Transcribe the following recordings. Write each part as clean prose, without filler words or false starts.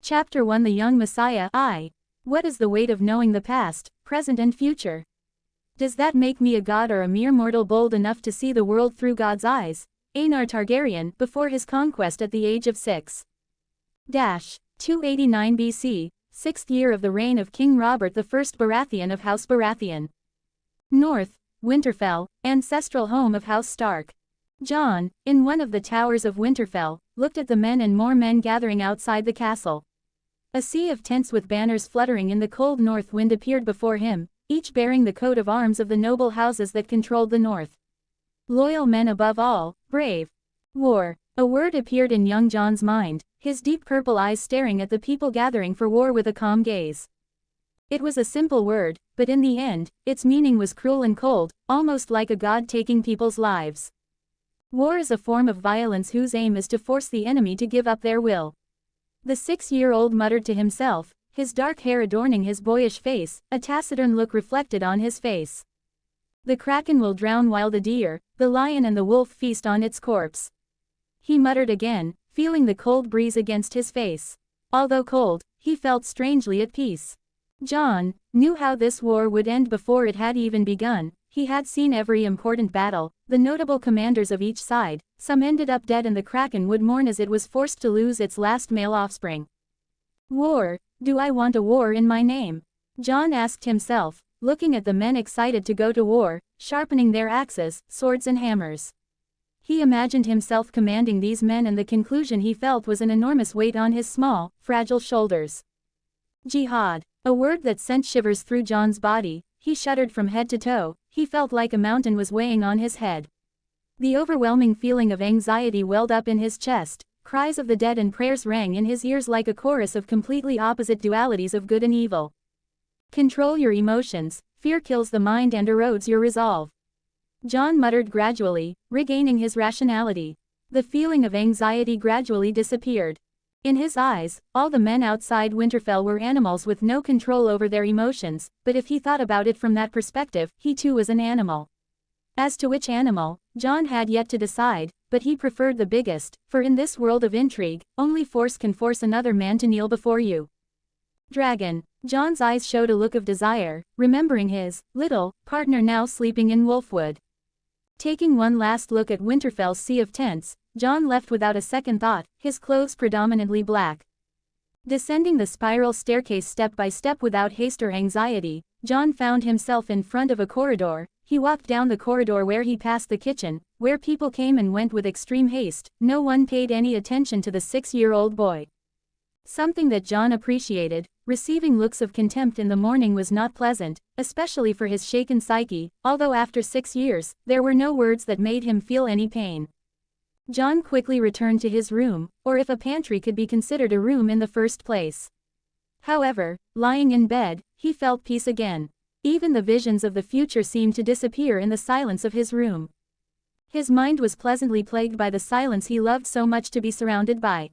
Chapter 1 The Young Messiah. What is the weight of knowing the past, present and future? Does that make me a god or a mere mortal bold enough to see the world through God's eyes? Aenar Targaryen, before his conquest at the age of 6. 289 BC, 6th year of the reign of King Robert I Baratheon of House Baratheon. North, Winterfell, ancestral home of House Stark. Jon, in one of the towers of Winterfell, looked at the men and more men gathering outside the castle. A sea of tents with banners fluttering in the cold north wind appeared before him, each bearing the coat of arms of the noble houses that controlled the north. Loyal men above all, brave. War. A word appeared in young Jon's mind, his deep purple eyes staring at the people gathering for war with a calm gaze. It was a simple word, but in the end, its meaning was cruel and cold, almost like a god taking people's lives. War is a form of violence whose aim is to force the enemy to give up their will. The 6-year-old muttered to himself, his dark hair adorning his boyish face, a taciturn look reflected on his face. The kraken will drown while the deer, the lion and the wolf feast on its corpse. He muttered again, feeling the cold breeze against his face. Although cold, he felt strangely at peace. Jon knew how this war would end before it had even begun. He had seen every important battle, the notable commanders of each side, some ended up dead and the kraken would mourn as it was forced to lose its last male offspring. War, do I want a war in my name? Jon asked himself, looking at the men excited to go to war, sharpening their axes, swords and hammers. He imagined himself commanding these men and the conclusion he felt was an enormous weight on his small, fragile shoulders. Jihad, a word that sent shivers through Jon's body. He shuddered from head to toe, he felt like a mountain was weighing on his head. The overwhelming feeling of anxiety welled up in his chest, cries of the dead and prayers rang in his ears like a chorus of completely opposite dualities of good and evil. Control your emotions, fear kills the mind and erodes your resolve. Jon muttered gradually, regaining his rationality. The feeling of anxiety gradually disappeared. In his eyes, all the men outside Winterfell were animals with no control over their emotions, but if he thought about it from that perspective, he too was an animal. As to which animal, Jon had yet to decide, but he preferred the biggest, for in this world of intrigue, only force can force another man to kneel before you. Dragon. Jon's eyes showed a look of desire, remembering his little partner now sleeping in Wolfwood. Taking one last look at Winterfell's sea of tents, Jon left without a second thought, his clothes predominantly black. Descending the spiral staircase step by step without haste or anxiety, Jon found himself in front of a corridor. He walked down the corridor where he passed the kitchen, where people came and went with extreme haste. No one paid any attention to the 6-year-old boy. Something that Jon appreciated, receiving looks of contempt in the morning was not pleasant, especially for his shaken psyche, although after 6 years, there were no words that made him feel any pain. Jon quickly returned to his room, or if a pantry could be considered a room in the first place. However, lying in bed, he felt peace again. Even the visions of the future seemed to disappear in the silence of his room. His mind was pleasantly plagued by the silence he loved so much to be surrounded by.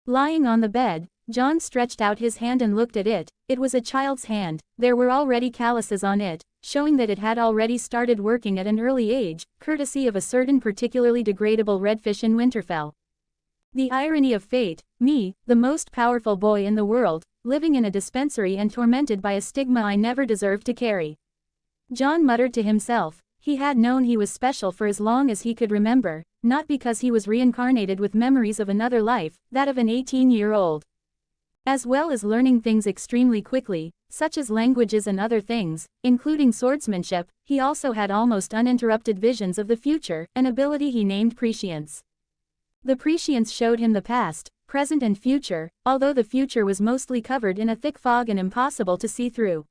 Lying on the bed, Jon stretched out his hand and looked at it. It was a child's hand. There were already calluses on it, showing that it had already started working at an early age, courtesy of a certain particularly degradable redfish in Winterfell. The irony of fate, me, the most powerful boy in the world, living in a dispensary and tormented by a stigma I never deserved to carry. Jon muttered to himself. He had known he was special for as long as he could remember, not because he was reincarnated with memories of another life, that of an 18-year-old. As well as learning things extremely quickly, such as languages and other things, including swordsmanship, he also had almost uninterrupted visions of the future, an ability he named prescience. The prescience showed him the past, present and future, although the future was mostly covered in a thick fog and impossible to see through.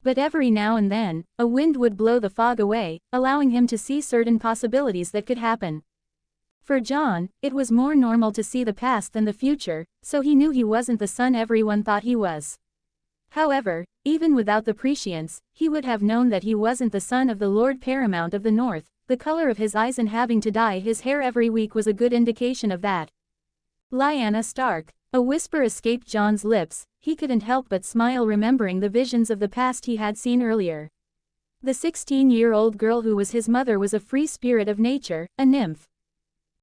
But every now and then, a wind would blow the fog away, allowing him to see certain possibilities that could happen. For Jon, it was more normal to see the past than the future, so he knew he wasn't the son everyone thought he was. However, even without the prescience, he would have known that he wasn't the son of the Lord Paramount of the North. The color of his eyes and having to dye his hair every week was a good indication of that. Lyanna Stark. A whisper escaped Jon's lips. He couldn't help but smile remembering the visions of the past he had seen earlier. The 16-year-old girl who was his mother was a free spirit of nature, a nymph.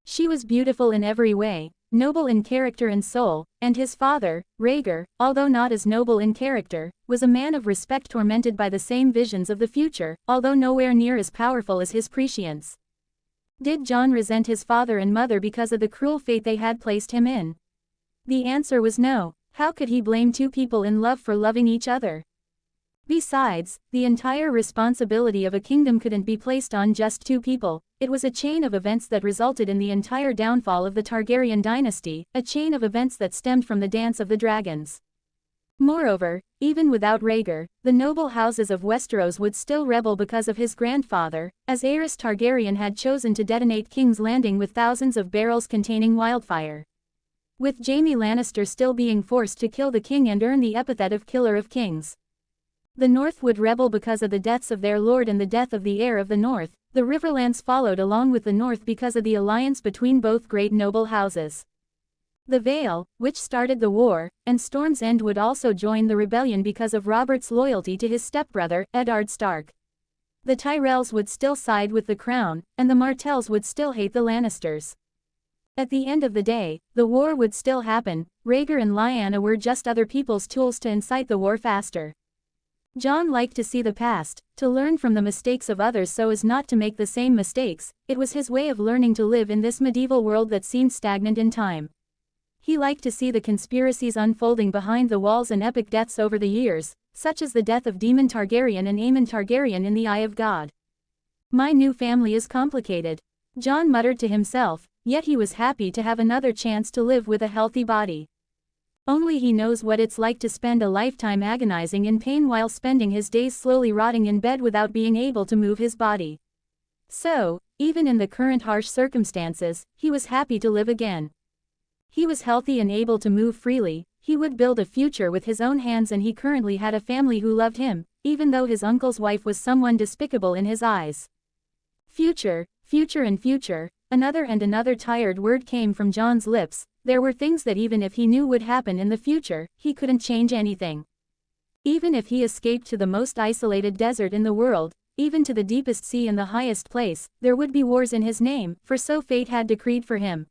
She was beautiful in every way, noble in character and soul, and his father, Rhaegar, although not as noble in character, was a man of respect tormented by the same visions of the future, although nowhere near as powerful as his prescience. Did Jon resent his father and mother because of the cruel fate they had placed him in? The answer was no. How could he blame two people in love for loving each other? Besides, the entire responsibility of a kingdom couldn't be placed on just two people. It was a chain of events that resulted in the entire downfall of the Targaryen dynasty, a chain of events that stemmed from the Dance of the Dragons. Moreover, even without Rhaegar, the noble houses of Westeros would still rebel because of his grandfather, as Aerys Targaryen had chosen to detonate King's Landing with thousands of barrels containing wildfire. With Jaime Lannister still being forced to kill the king and earn the epithet of Killer of Kings. The North would rebel because of the deaths of their lord and the death of the heir of the North. The Riverlands followed along with the North because of the alliance between both great noble houses. The Vale, which started the war, and Storm's End would also join the rebellion because of Robert's loyalty to his stepbrother, Eddard Stark. The Tyrells would still side with the crown, and the Martells would still hate the Lannisters. At the end of the day, the war would still happen. Rhaegar and Lyanna were just other people's tools to incite the war faster. Jon liked to see the past, to learn from the mistakes of others so as not to make the same mistakes. It was his way of learning to live in this medieval world that seemed stagnant in time. He liked to see the conspiracies unfolding behind the walls and epic deaths over the years, such as the death of Daemon Targaryen and Aemon Targaryen in the Eye of God. My new family is complicated, Jon muttered to himself, yet he was happy to have another chance to live with a healthy body. Only he knows what it's like to spend a lifetime agonizing in pain while spending his days slowly rotting in bed without being able to move his body. So, even in the current harsh circumstances, he was happy to live again. He was healthy and able to move freely. He would build a future with his own hands, and he currently had a family who loved him, even though his uncle's wife was someone despicable in his eyes. Future, future and future, another and another tired word came from Jon's lips. There were things that even if he knew would happen in the future, he couldn't change anything. Even if he escaped to the most isolated desert in the world, even to the deepest sea in the highest place, there would be wars in his name, for so fate had decreed for him.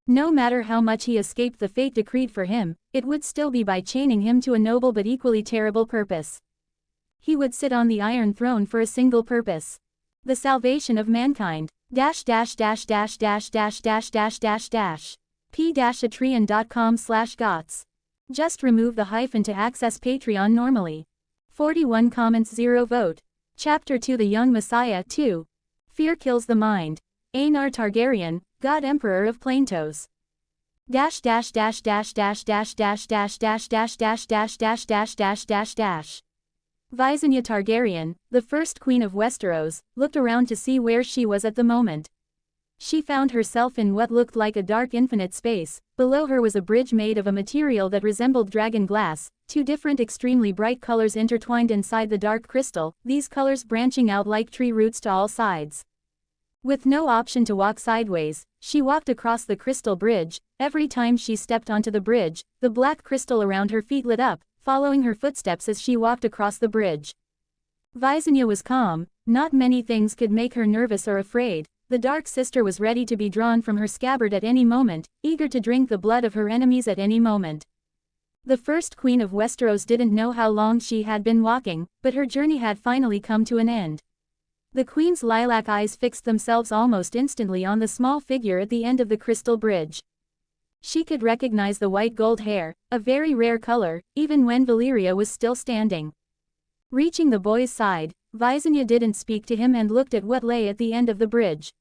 No matter how much he escaped the fate decreed for him, it would still be by chaining him to a noble but equally terrible purpose. He would sit on the Iron Throne for a single purpose. The salvation of mankind. p-atreon.com/gots. Just remove the hyphen to access Patreon normally. 41 comments 0 vote. Chapter 2 The Young Messiah 2. Fear kills the mind. Aenar Targaryen, God Emperor of Planetos. Visenya Targaryen, the first queen of Westeros, looked around to see where she was at the moment. She found herself in what looked like a dark infinite space. Below her was a bridge made of a material that resembled dragon glass, two different extremely bright colors intertwined inside the dark crystal, these colors branching out like tree roots to all sides. With no option to walk sideways, she walked across the crystal bridge. Every time she stepped onto the bridge, the black crystal around her feet lit up, following her footsteps as she walked across the bridge. Visenya was calm. Not many things could make her nervous or afraid. The Dark Sister was ready to be drawn from her scabbard at any moment, eager to drink the blood of her enemies at any moment. The first queen of Westeros didn't know how long she had been walking, but her journey had finally come to an end. The queen's lilac eyes fixed themselves almost instantly on the small figure at the end of the crystal bridge. She could recognize the white gold hair, a very rare color, even when Valyria was still standing. Reaching the boy's side, Visenya didn't speak to him and looked at what lay at the end of the bridge.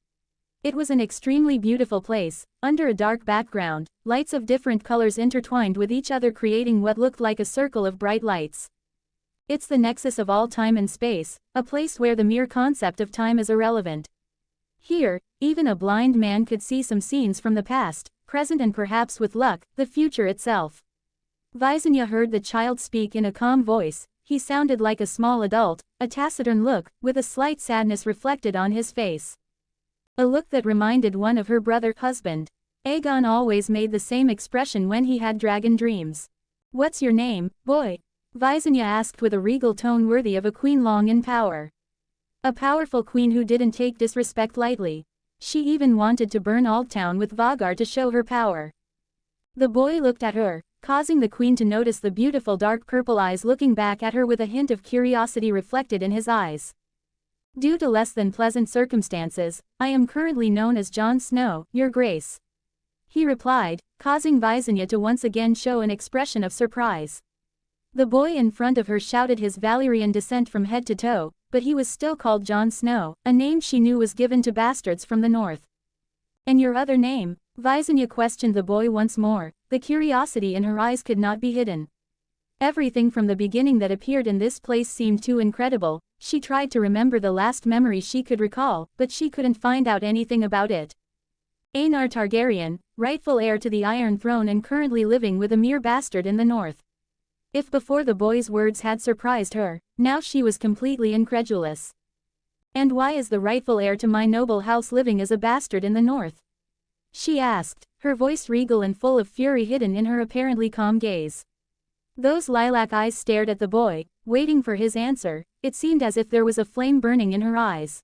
It was an extremely beautiful place, under a dark background, lights of different colors intertwined with each other creating what looked like a circle of bright lights. It's the nexus of all time and space, a place where the mere concept of time is irrelevant. Here, even a blind man could see some scenes from the past, present and perhaps with luck, the future itself. Visenya heard the child speak in a calm voice. He sounded like a small adult, a taciturn look, with a slight sadness reflected on his face. A look that reminded one of her brother's husband. Aegon always made the same expression when he had dragon dreams. "What's your name, boy?" Visenya asked with a regal tone worthy of a queen long in power. A powerful queen who didn't take disrespect lightly. She even wanted to burn Oldtown with Vhagar to show her power. The boy looked at her, causing the queen to notice the beautiful dark purple eyes looking back at her with a hint of curiosity reflected in his eyes. Due to less than pleasant circumstances, I am currently known as Jon Snow, Your Grace. He replied, causing Visenya to once again show an expression of surprise. The boy in front of her shouted his Valyrian descent from head to toe, but he was still called Jon Snow, a name she knew was given to bastards from the north. And your other name? Visenya questioned the boy once more. The curiosity in her eyes could not be hidden. Everything from the beginning that appeared in this place seemed too incredible. She tried to remember the last memory she could recall, but she couldn't find out anything about it. Aenar Targaryen, rightful heir to the Iron Throne and currently living with a mere bastard in the north. If before the boy's words had surprised her, now she was completely incredulous. And why is the rightful heir to my noble house living as a bastard in the north? She asked, her voice regal and full of fury hidden in her apparently calm gaze. Those lilac eyes stared at the boy, waiting for his answer. It seemed as if there was a flame burning in her eyes.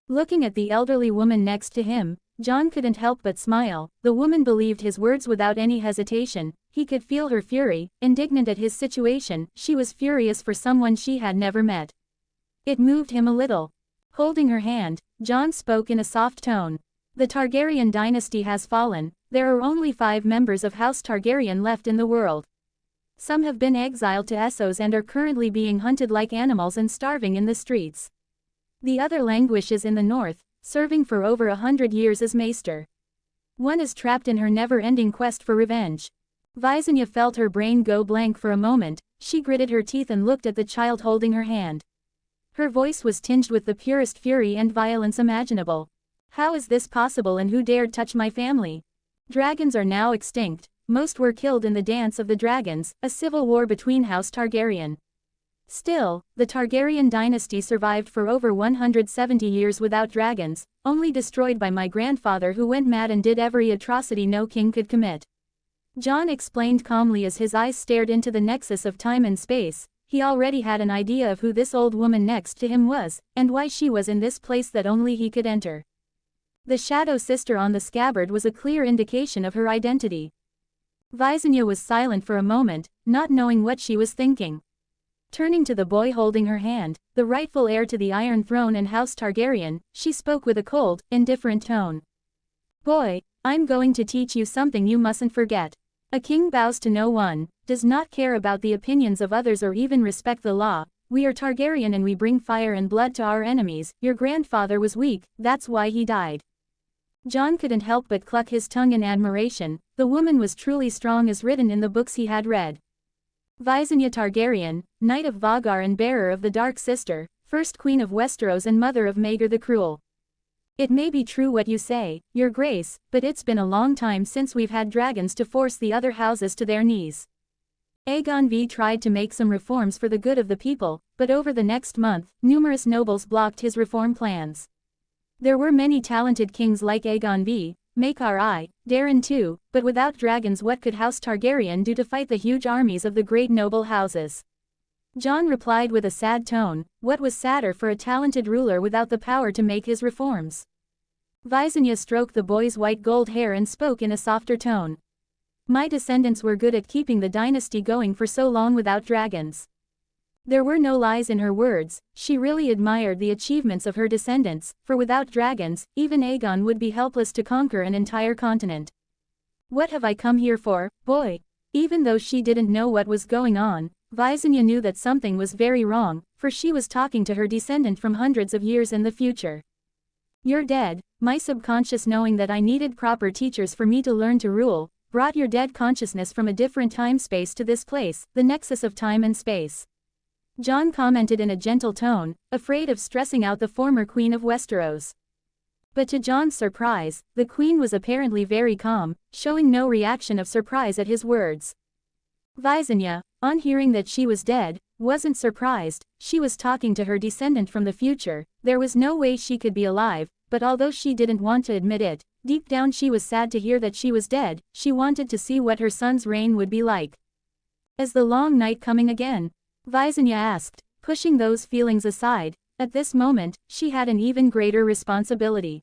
Looking at the elderly woman next to him, Jon couldn't help but smile. The woman believed his words without any hesitation. He could feel her fury, indignant at his situation. She was furious for someone she had never met. It moved him a little. Holding her hand, Jon spoke in a soft tone. The Targaryen dynasty has fallen. There are only 5 members of House Targaryen left in the world. Some have been exiled to Essos and are currently being hunted like animals and starving in the streets. The other languishes in the north, serving for over 100 years as maester. One is trapped in her never-ending quest for revenge. Visenya felt her brain go blank for a moment. She gritted her teeth and looked at the child holding her hand. Her voice was tinged with the purest fury and violence imaginable. How is this possible, and who dared touch my family? Dragons are now extinct. Most were killed in the Dance of the Dragons, a civil war between House Targaryen. Still, the Targaryen dynasty survived for over 170 years without dragons, only destroyed by my grandfather who went mad and did every atrocity no king could commit. Jon explained calmly as his eyes stared into the nexus of time and space. He already had an idea of who this old woman next to him was, and why she was in this place that only he could enter. The shadow sister on the scabbard was a clear indication of her identity. Visenya was silent for a moment, not knowing what she was thinking. Turning to the boy holding her hand, the rightful heir to the Iron Throne and House Targaryen, she spoke with a cold, indifferent tone. Boy, I'm going to teach you something you mustn't forget. A king bows to no one, does not care about the opinions of others or even respect the law. We are Targaryen and we bring fire and blood to our enemies. Your grandfather was weak, that's why he died. Jon couldn't help but cluck his tongue in admiration. The woman was truly strong as written in the books he had read. Visenya Targaryen, Knight of Vagar and bearer of the Dark Sister, first Queen of Westeros and mother of Maegor the Cruel. It may be true what you say, Your Grace, but it's been a long time since we've had dragons to force the other houses to their knees. Aegon V tried to make some reforms for the good of the people, but over the next month, numerous nobles blocked his reform plans. There were many talented kings like Aegon V, Maekar I, Daeron II, but without dragons what could House Targaryen do to fight the huge armies of the great noble houses? Jon replied with a sad tone. What was sadder for a talented ruler without the power to make his reforms? Visenya stroked the boy's white gold hair and spoke in a softer tone. My descendants were good at keeping the dynasty going for so long without dragons. There were no lies in her words. She really admired the achievements of her descendants, for without dragons, even Aegon would be helpless to conquer an entire continent. What have I come here for, boy? Even though she didn't know what was going on, Visenya knew that something was very wrong, for she was talking to her descendant from hundreds of years in the future. You're dead. My subconscious, knowing that I needed proper teachers for me to learn to rule, brought your dead consciousness from a different time-space to this place, the nexus of time and space. Jon commented in a gentle tone, afraid of stressing out the former queen of Westeros. But to Jon's surprise, the queen was apparently very calm, showing no reaction of surprise at his words. Visenya, on hearing that she was dead, wasn't surprised. She was talking to her descendant from the future. There was no way she could be alive, but although she didn't want to admit it, deep down she was sad to hear that she was dead. She wanted to see what her son's reign would be like. Is the long night coming again? Visenya asked, pushing those feelings aside. At this moment, she had an even greater responsibility.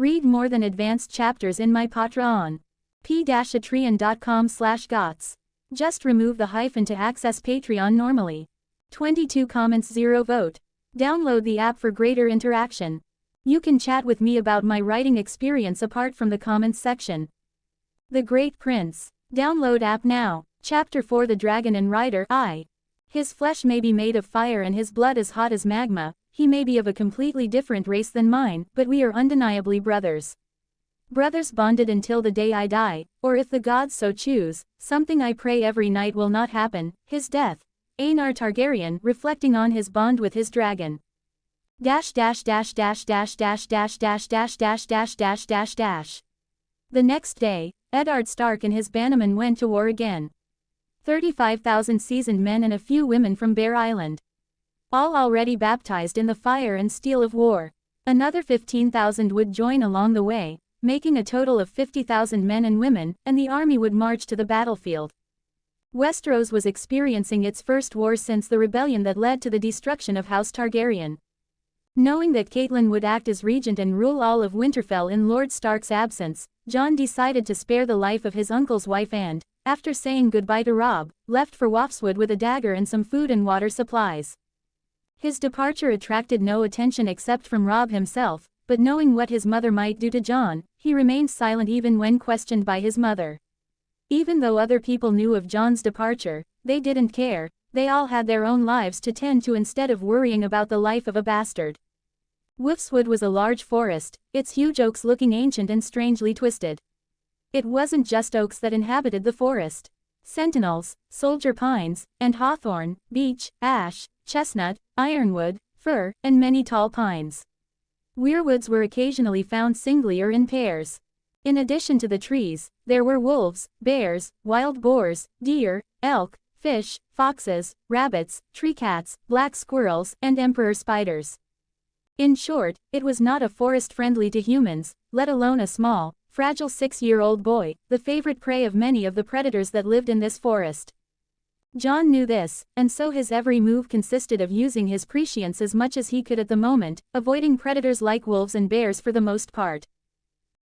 Read more than advanced chapters in my Patreon. p-atreon.com/gots. Just remove the hyphen to access Patreon normally. 22 comments 0 vote. Download the app for greater interaction. You can chat with me about my writing experience apart from the comments section. The Great Prince. Download app now. Chapter 4 The Dragon and Rider I. His flesh may be made of fire and his blood as hot as magma, he may be of a completely different race than mine, but we are undeniably brothers. Brothers bonded until the day I die, or if the gods so choose, something I pray every night will not happen, his death. Aenar Targaryen, reflecting on his bond with his dragon. .. The next day, Eddard Stark and his bannermen went to war again. 35,000 seasoned men and a few women from Bear Island. All already baptized in the fire and steel of war. Another 15,000 would join along the way, making a total of 50,000 men and women, and the army would march to the battlefield. Westeros was experiencing its first war since the rebellion that led to the destruction of House Targaryen. Knowing that Catelyn would act as regent and rule all of Winterfell in Lord Stark's absence, Jon decided to spare the life of his uncle's wife and, after saying goodbye to Robb, left for Wofswood with a dagger and some food and water supplies. His departure attracted no attention except from Robb himself, but knowing what his mother might do to Jon, he remained silent even when questioned by his mother. Even though other people knew of Jon's departure, they didn't care. They all had their own lives to tend to instead of worrying about the life of a bastard. Wolfswood was a large forest, its huge oaks looking ancient and strangely twisted. It wasn't just oaks that inhabited the forest. Sentinels, soldier pines, and hawthorn, beech, ash, chestnut, ironwood, fir, and many tall pines. Weirwoods were occasionally found singly or in pairs. In addition to the trees, there were wolves, bears, wild boars, deer, elk, fish, foxes, rabbits, tree cats, black squirrels, and emperor spiders. In short, it was not a forest friendly to humans, let alone a small, fragile 6-year-old boy, the favorite prey of many of the predators that lived in this forest. Jon knew this, and so his every move consisted of using his prescience as much as he could at the moment, avoiding predators like wolves and bears for the most part.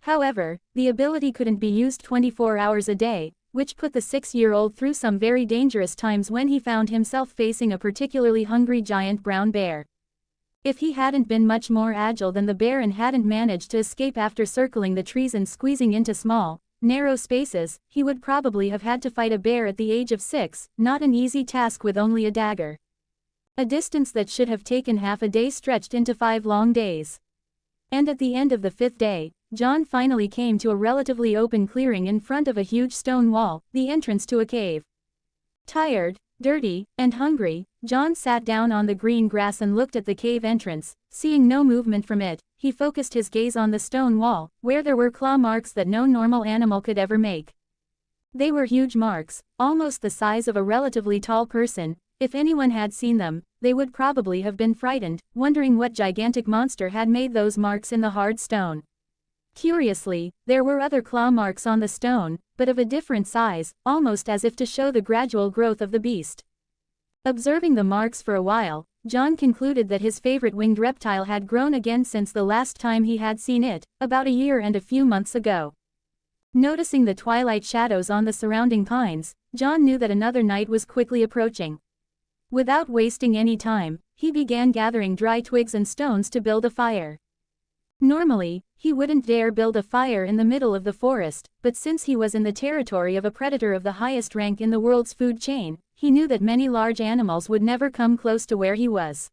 However, the ability couldn't be used 24 hours a day, which put the 6-year-old through some very dangerous times when he found himself facing a particularly hungry giant brown bear. If he hadn't been much more agile than the bear and hadn't managed to escape after circling the trees and squeezing into small, narrow spaces, he would probably have had to fight a bear at the age of 6, not an easy task with only a dagger. A distance that should have taken half a day stretched into 5 long days. And at the end of the 5th day, Jon finally came to a relatively open clearing in front of a huge stone wall, the entrance to a cave. Tired, dirty, and hungry, Jon sat down on the green grass and looked at the cave entrance. Seeing no movement from it, he focused his gaze on the stone wall, where there were claw marks that no normal animal could ever make. They were huge marks, almost the size of a relatively tall person. If anyone had seen them, they would probably have been frightened, wondering what gigantic monster had made those marks in the hard stone. Curiously, there were other claw marks on the stone, but of a different size, almost as if to show the gradual growth of the beast. Observing the marks for a while, Jon concluded that his favorite winged reptile had grown again since the last time he had seen it, about a year and a few months ago. Noticing the twilight shadows on the surrounding pines, Jon knew that another night was quickly approaching. Without wasting any time, he began gathering dry twigs and stones to build a fire. Normally, he wouldn't dare build a fire in the middle of the forest, but since he was in the territory of a predator of the highest rank in the world's food chain, he knew that many large animals would never come close to where he was.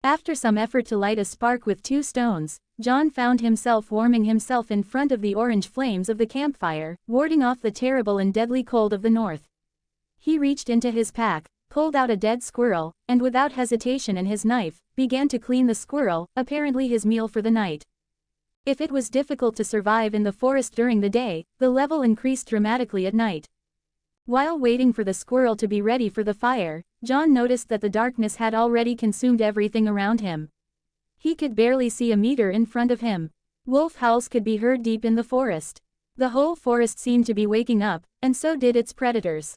After some effort to light a spark with 2 stones, Jon found himself warming himself in front of the orange flames of the campfire, warding off the terrible and deadly cold of the north. He reached into his pack, pulled out a dead squirrel, and without hesitation and his knife, began to clean the squirrel, apparently his meal for the night. If it was difficult to survive in the forest during the day, the level increased dramatically at night. While waiting for the squirrel to be ready for the fire, Jon noticed that the darkness had already consumed everything around him. He could barely see a meter in front of him. Wolf howls could be heard deep in the forest. The whole forest seemed to be waking up, and so did its predators.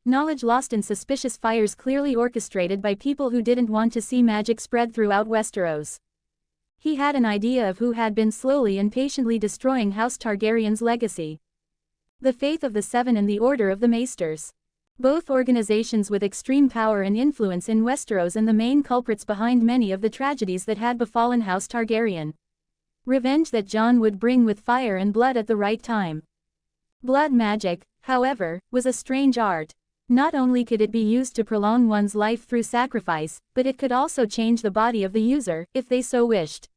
knowledge lost in suspicious fires clearly orchestrated by people who didn't want to see magic spread throughout Westeros. He had an idea of who had been slowly and patiently destroying House Targaryen's legacy. The Faith of the Seven and the Order of the Maesters. Both organizations with extreme power and influence in Westeros and the main culprits behind many of the tragedies that had befallen House Targaryen. Revenge that Jon would bring with fire and blood at the right time. Blood magic, however, was a strange art. Not only could it be used to prolong one's life through sacrifice, but it could also change the body of the user, if they so wished.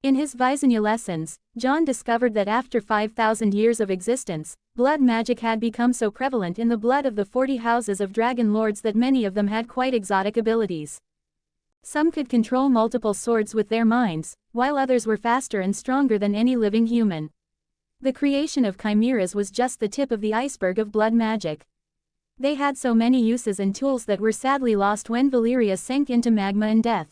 In his Visenya lessons, Jon discovered that after 5,000 years of existence, blood magic had become so prevalent in the blood of the 40 houses of dragon lords that many of them had quite exotic abilities. Some could control multiple swords with their minds, while others were faster and stronger than any living human. The creation of chimeras was just the tip of the iceberg of blood magic. They had so many uses and tools that were sadly lost when Valyria sank into magma and death.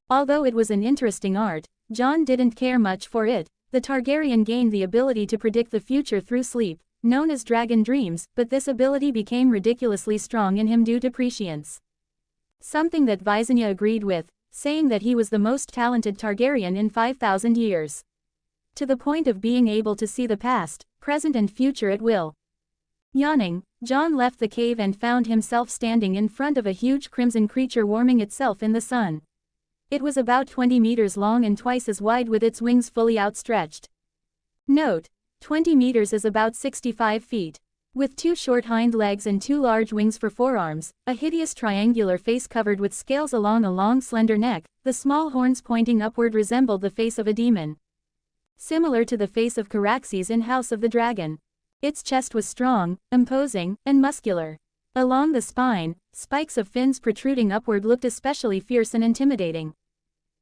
Although it was an interesting art, Jon didn't care much for it. The Targaryen gained the ability to predict the future through sleep, known as dragon dreams, but this ability became ridiculously strong in him due to prescience. Something that Visenya agreed with, saying that he was the most talented Targaryen in 5,000 years. To the point of being able to see the past, present and future at will. Yawning, Jon left the cave and found himself standing in front of a huge crimson creature warming itself in the sun. It was about 20 meters long and twice as wide with its wings fully outstretched. Note: 20 meters is about 65 feet. With 2 short hind legs and 2 large wings for forearms, a hideous triangular face covered with scales along a long slender neck, the small horns pointing upward resembled the face of a demon. Similar to the face of Caraxes in House of the Dragon. Its chest was strong, imposing, and muscular. Along the spine, spikes of fins protruding upward looked especially fierce and intimidating.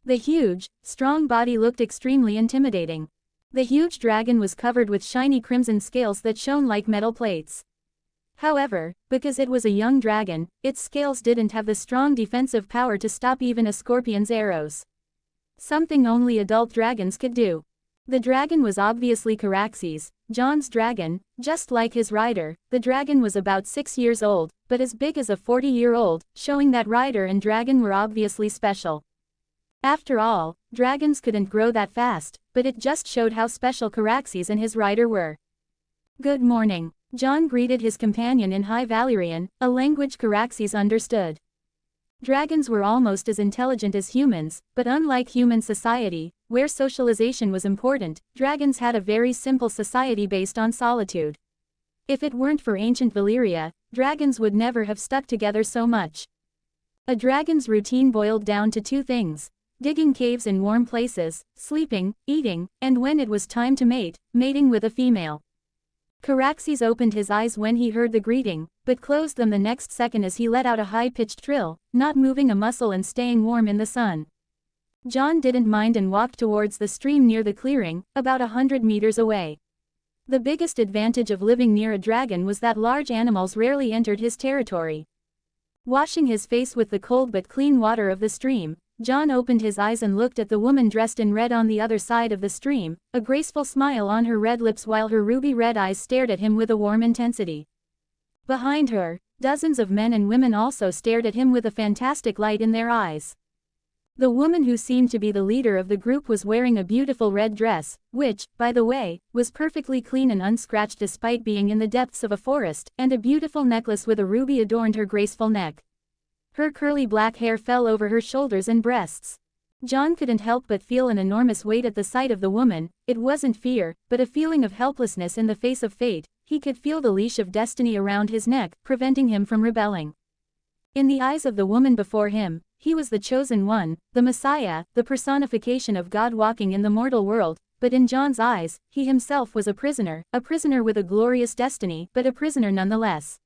The huge, strong body looked extremely intimidating. The huge dragon was covered with shiny crimson scales that shone like metal plates. However, because it was a young dragon, its scales didn't have the strong defensive power to stop even a scorpion's arrows. Something only adult dragons could do. The dragon was obviously Caraxes, Jon's dragon. Just like his rider, the dragon was about 6 years old, but as big as a 40-year-old, showing that rider and dragon were obviously special. After all, dragons couldn't grow that fast, but it just showed how special Caraxes and his rider were. Good morning. Jon greeted his companion in High Valyrian, a language Caraxes understood. Dragons were almost as intelligent as humans, but unlike human society, where socialization was important, dragons had a very simple society based on solitude. If it weren't for ancient Valyria, dragons would never have stuck together so much. A dragon's routine boiled down to 2 things: digging caves in warm places, sleeping, eating, and when it was time to mate, mating with a female. Caraxes opened his eyes when he heard the greeting, but closed them the next second as he let out a high-pitched trill, not moving a muscle and staying warm in the sun. Jon didn't mind and walked towards the stream near the clearing, about 100 meters away. The biggest advantage of living near a dragon was that large animals rarely entered his territory. Washing his face with the cold but clean water of the stream, Jon opened his eyes and looked at the woman dressed in red on the other side of the stream, a graceful smile on her red lips while her ruby-red eyes stared at him with a warm intensity. Behind her, dozens of men and women also stared at him with a fantastic light in their eyes. The woman who seemed to be the leader of the group was wearing a beautiful red dress, which, by the way, was perfectly clean and unscratched despite being in the depths of a forest, and a beautiful necklace with a ruby adorned her graceful neck. Her curly black hair fell over her shoulders and breasts. Jon couldn't help but feel an enormous weight at the sight of the woman. It wasn't fear, but a feeling of helplessness in the face of fate. He could feel the leash of destiny around his neck, preventing him from rebelling. In the eyes of the woman before him, he was the chosen one, the Messiah, the personification of God walking in the mortal world, but in Jon's eyes, he himself was a prisoner with a glorious destiny, but a prisoner nonetheless.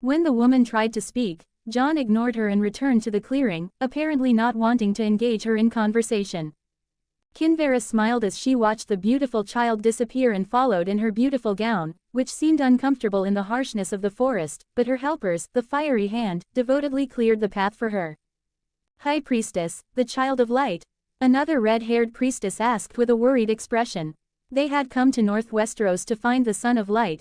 When the woman tried to speak, Jon ignored her and returned to the clearing, apparently not wanting to engage her in conversation. Kinvera smiled as she watched the beautiful child disappear and followed in her beautiful gown, which seemed uncomfortable in the harshness of the forest, but her helpers, the fiery hand, devotedly cleared the path for her. "High Priestess, the Child of Light?" another red-haired priestess asked with a worried expression. They had come to North Westeros to find the Son of Light,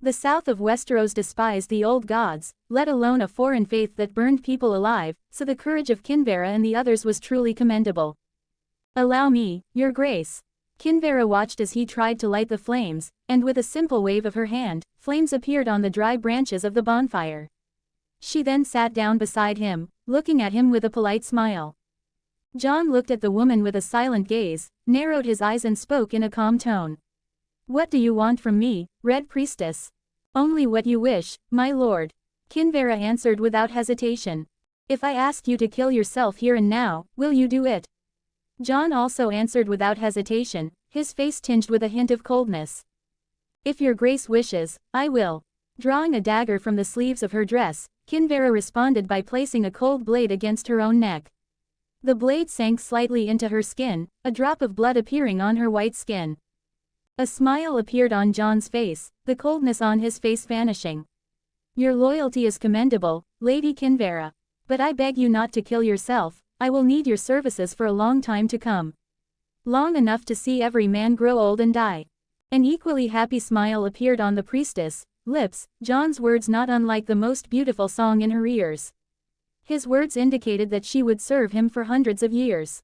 The south of Westeros despised the old gods, let alone a foreign faith that burned people alive, so the courage of Kinvera and the others was truly commendable. "Allow me, your grace." Kinvera watched as he tried to light the flames, and with a simple wave of her hand, flames appeared on the dry branches of the bonfire. She then sat down beside him, looking at him with a polite smile. Jon looked at the woman with a silent gaze, narrowed his eyes and spoke in a calm tone. "What do you want from me, Red Priestess?" "Only what you wish, my lord," Kinvera answered without hesitation. "If I ask you to kill yourself here and now, will you do it?" Jon also answered without hesitation, his face tinged with a hint of coldness. "If your grace wishes, I will." Drawing a dagger from the sleeves of her dress, Kinvera responded by placing a cold blade against her own neck. The blade sank slightly into her skin, a drop of blood appearing on her white skin. A smile appeared on Jon's face, the coldness on his face vanishing. "Your loyalty is commendable, Lady Kinvera. But I beg you not to kill yourself, I will need your services for a long time to come. Long enough to see every man grow old and die." An equally happy smile appeared on the priestess' lips, Jon's words not unlike the most beautiful song in her ears. His words indicated that she would serve him for hundreds of years.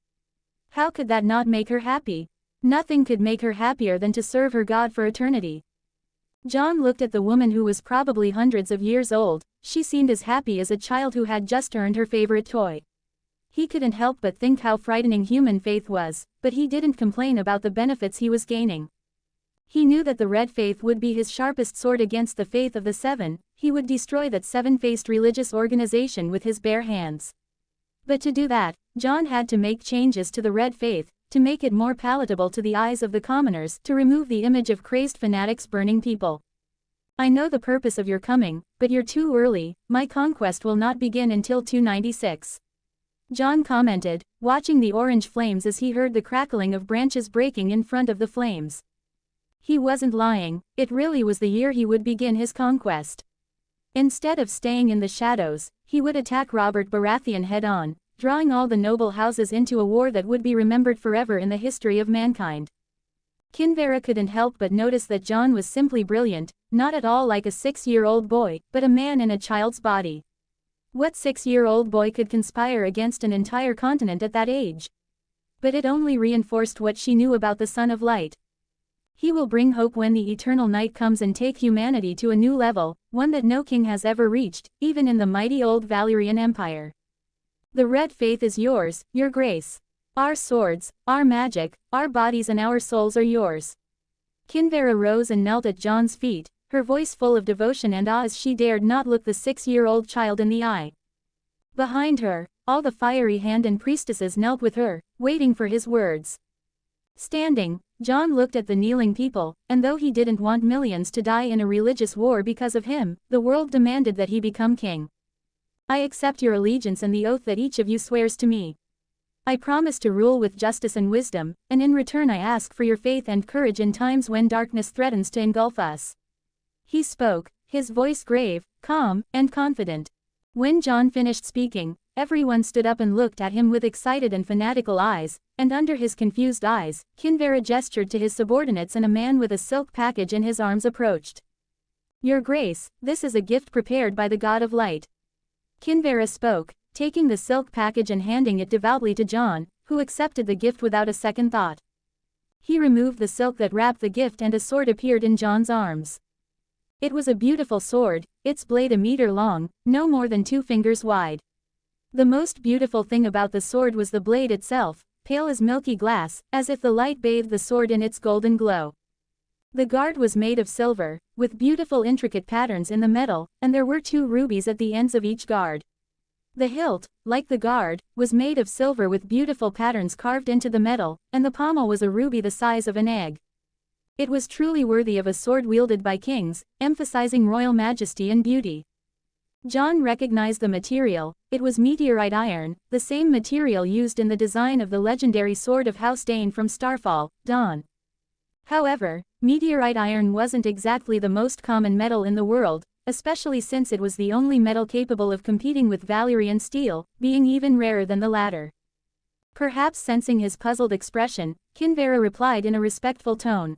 How could that not make her happy? Nothing could make her happier than to serve her God for eternity. Jon looked at the woman who was probably hundreds of years old. She seemed as happy as a child who had just earned her favorite toy. He couldn't help but think how frightening human faith was, but he didn't complain about the benefits he was gaining. He knew that the Red Faith would be his sharpest sword against the faith of the Seven. He would destroy that seven-faced religious organization with his bare hands. But to do that, Jon had to make changes to the Red Faith, to make it more palatable to the eyes of the commoners, to remove the image of crazed fanatics burning people. "I know the purpose of your coming, but you're too early. My conquest will not begin until 296. Jon commented, watching the orange flames as he heard the crackling of branches breaking in front of the flames. He wasn't lying, it really was the year he would begin his conquest. Instead of staying in the shadows, he would attack Robert Baratheon head-on, drawing all the noble houses into a war that would be remembered forever in the history of mankind. Kinvera couldn't help but notice that Jon was simply brilliant, not at all like a 6-year-old boy, but a man in a child's body. What 6-year-old boy could conspire against an entire continent at that age? But it only reinforced what she knew about the Son of Light. He will bring hope when the eternal night comes and take humanity to a new level, one that no king has ever reached, even in the mighty old Valyrian Empire. The Red Faith is yours, your grace. Our swords, our magic, our bodies and our souls are yours. Kinvera rose and knelt at Jon's feet, her voice full of devotion and awe as she dared not look the 6-year-old child in the eye. Behind her, all the fiery hand and priestesses knelt with her, waiting for his words. Standing, Jon looked at the kneeling people, and though he didn't want millions to die in a religious war because of him, the world demanded that he become king. "I accept your allegiance and the oath that each of you swears to me. I promise to rule with justice and wisdom, and in return I ask for your faith and courage in times when darkness threatens to engulf us." He spoke, his voice grave, calm, and confident. When Jon finished speaking, everyone stood up and looked at him with excited and fanatical eyes, and under his confused eyes, Kinvera gestured to his subordinates and a man with a silk package in his arms approached. "Your Grace, this is a gift prepared by the God of Light." Kinvera spoke, taking the silk package and handing it devoutly to Jon, who accepted the gift without a second thought. He removed the silk that wrapped the gift and a sword appeared in Jon's arms. It was a beautiful sword, its blade a meter long, no more than 2 fingers wide. The most beautiful thing about the sword was the blade itself, pale as milky glass, as if the light bathed the sword in its golden glow. The guard was made of silver, with beautiful intricate patterns in the metal, and there were 2 rubies at the ends of each guard. The hilt, like the guard, was made of silver with beautiful patterns carved into the metal, and the pommel was a ruby the size of an egg. It was truly worthy of a sword wielded by kings, emphasizing royal majesty and beauty. Jon recognized the material. It was meteorite iron, the same material used in the design of the legendary sword of House Dane from Starfall, Dawn. However, meteorite iron wasn't exactly the most common metal in the world, especially since it was the only metal capable of competing with Valyrian steel, being even rarer than the latter. Perhaps sensing his puzzled expression, Kinvera replied in a respectful tone.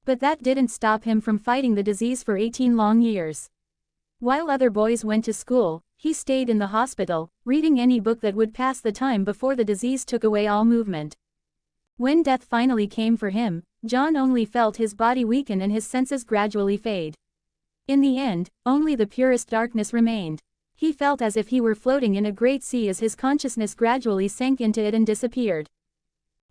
But that didn't stop him from fighting the disease for 18 long years. While other boys went to school, he stayed in the hospital, reading any book that would pass the time before the disease took away all movement. When death finally came for him, John only felt his body weaken and his senses gradually fade. In the end, only the purest darkness remained. He felt as if he were floating in a great sea as his consciousness gradually sank into it and disappeared.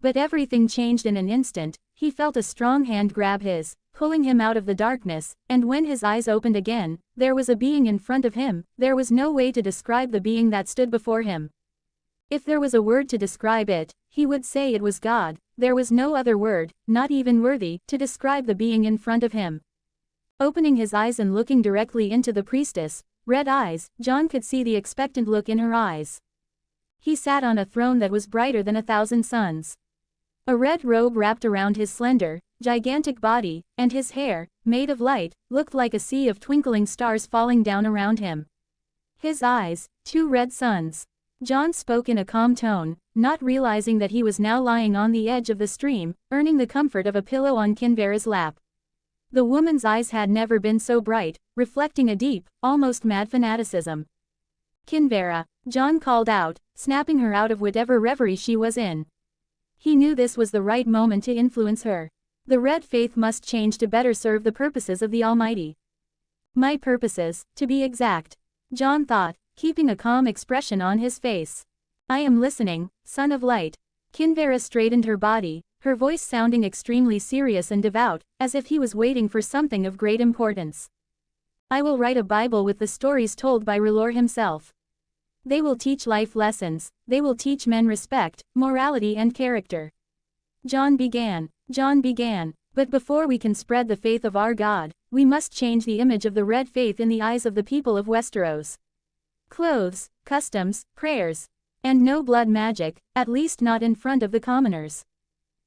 But everything changed in an instant. He felt a strong hand grab his, pulling him out of the darkness, and when his eyes opened again, there was a being in front of him. There was no way to describe the being that stood before him. If there was a word to describe it, he would say it was God. There was no other word, not even worthy, to describe the being in front of him. Opening his eyes and looking directly into the priestess' red eyes, John could see the expectant look in her eyes. He sat on a throne that was brighter than 1,000 suns. A red robe wrapped around his slender, gigantic body, and his hair, made of light, looked like a sea of twinkling stars falling down around him. His eyes, 2 red suns. John spoke in a calm tone, not realizing that he was now lying on the edge of the stream, earning the comfort of a pillow on Kinvera's lap. The woman's eyes had never been so bright, reflecting a deep, almost mad fanaticism. "Kinvera," John called out, snapping her out of whatever reverie she was in. He knew this was the right moment to influence her. The red faith must change to better serve the purposes of the Almighty. "My purposes, to be exact," John thought, keeping a calm expression on his face. "I am listening, Son of Light." Kinvera straightened her body, her voice sounding extremely serious and devout, as if he was waiting for something of great importance. "I will write a Bible with the stories told by Relor himself. They will teach life lessons, they will teach men respect, morality and character." John began, "But before we can spread the faith of our God, we must change the image of the red faith in the eyes of the people of Westeros. Clothes, customs, prayers. And no blood magic, at least not in front of the commoners.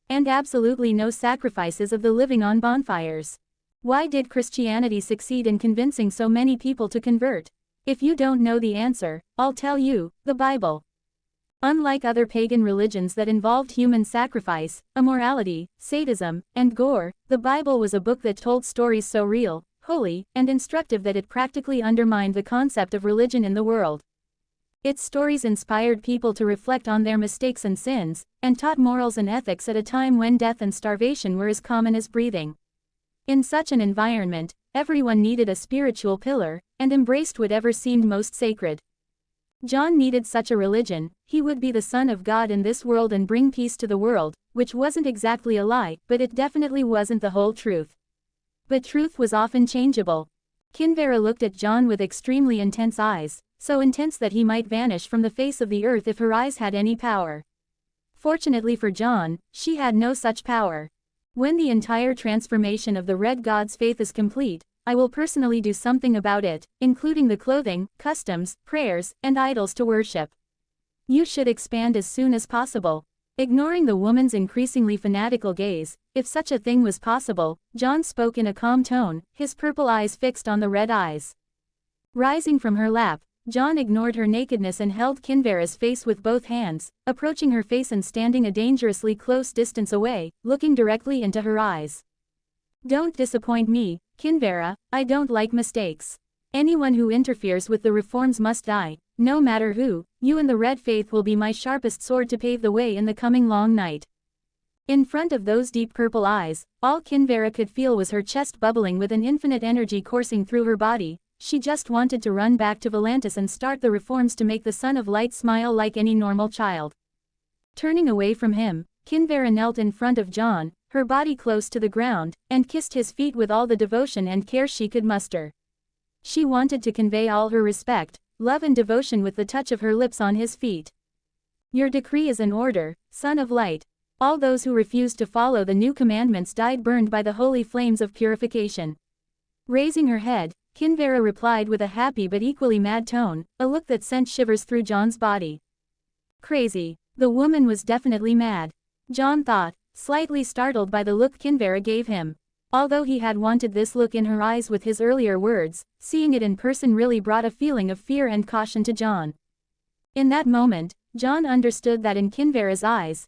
And absolutely no sacrifices of the living on bonfires. Why did Christianity succeed in convincing so many people to convert? If you don't know the answer, I'll tell you, the Bible. Unlike other pagan religions that involved human sacrifice, immorality, sadism, and gore, the Bible was a book that told stories so real, holy, and instructive that it practically undermined the concept of religion in the world. Its stories inspired people to reflect on their mistakes and sins, and taught morals and ethics at a time when death and starvation were as common as breathing. In such an environment, everyone needed a spiritual pillar, and embraced whatever seemed most sacred. John needed such a religion. He would be the Son of God in this world and bring peace to the world, which wasn't exactly a lie, but it definitely wasn't the whole truth. But truth was often changeable. Kinvera looked at John with extremely intense eyes, so intense that he might vanish from the face of the earth if her eyes had any power. Fortunately for John, she had no such power. "When the entire transformation of the Red God's faith is complete, I will personally do something about it, including the clothing, customs, prayers, and idols to worship. You should expand as soon as possible." Ignoring the woman's increasingly fanatical gaze, if such a thing was possible, John spoke in a calm tone, his purple eyes fixed on the red eyes. Rising from her lap, John ignored her nakedness and held Kinvera's face with both hands, approaching her face and standing a dangerously close distance away, looking directly into her eyes. "Don't disappoint me, Kinvera, I don't like mistakes. Anyone who interferes with the reforms must die, no matter who. You and the Red Faith will be my sharpest sword to pave the way in the coming long night." In front of those deep purple eyes, all Kinvera could feel was her chest bubbling with an infinite energy coursing through her body. She just wanted to run back to Planetos and start the reforms to make the Son of Light smile like any normal child. Turning away from him, Kinvera knelt in front of John, her body close to the ground, and kissed his feet with all the devotion and care she could muster. She wanted to convey all her respect, love and devotion with the touch of her lips on his feet. "Your decree is an order, Son of Light. All those who refused to follow the new commandments died burned by the holy flames of purification." Raising her head, Kinvera replied with a happy but equally mad tone, a look that sent shivers through John's body. Crazy. The woman was definitely mad. John thought, slightly startled by the look Kinvera gave him. Although he had wanted this look in her eyes with his earlier words, seeing it in person really brought a feeling of fear and caution to John. In that moment, John understood that in Kinvera's eyes,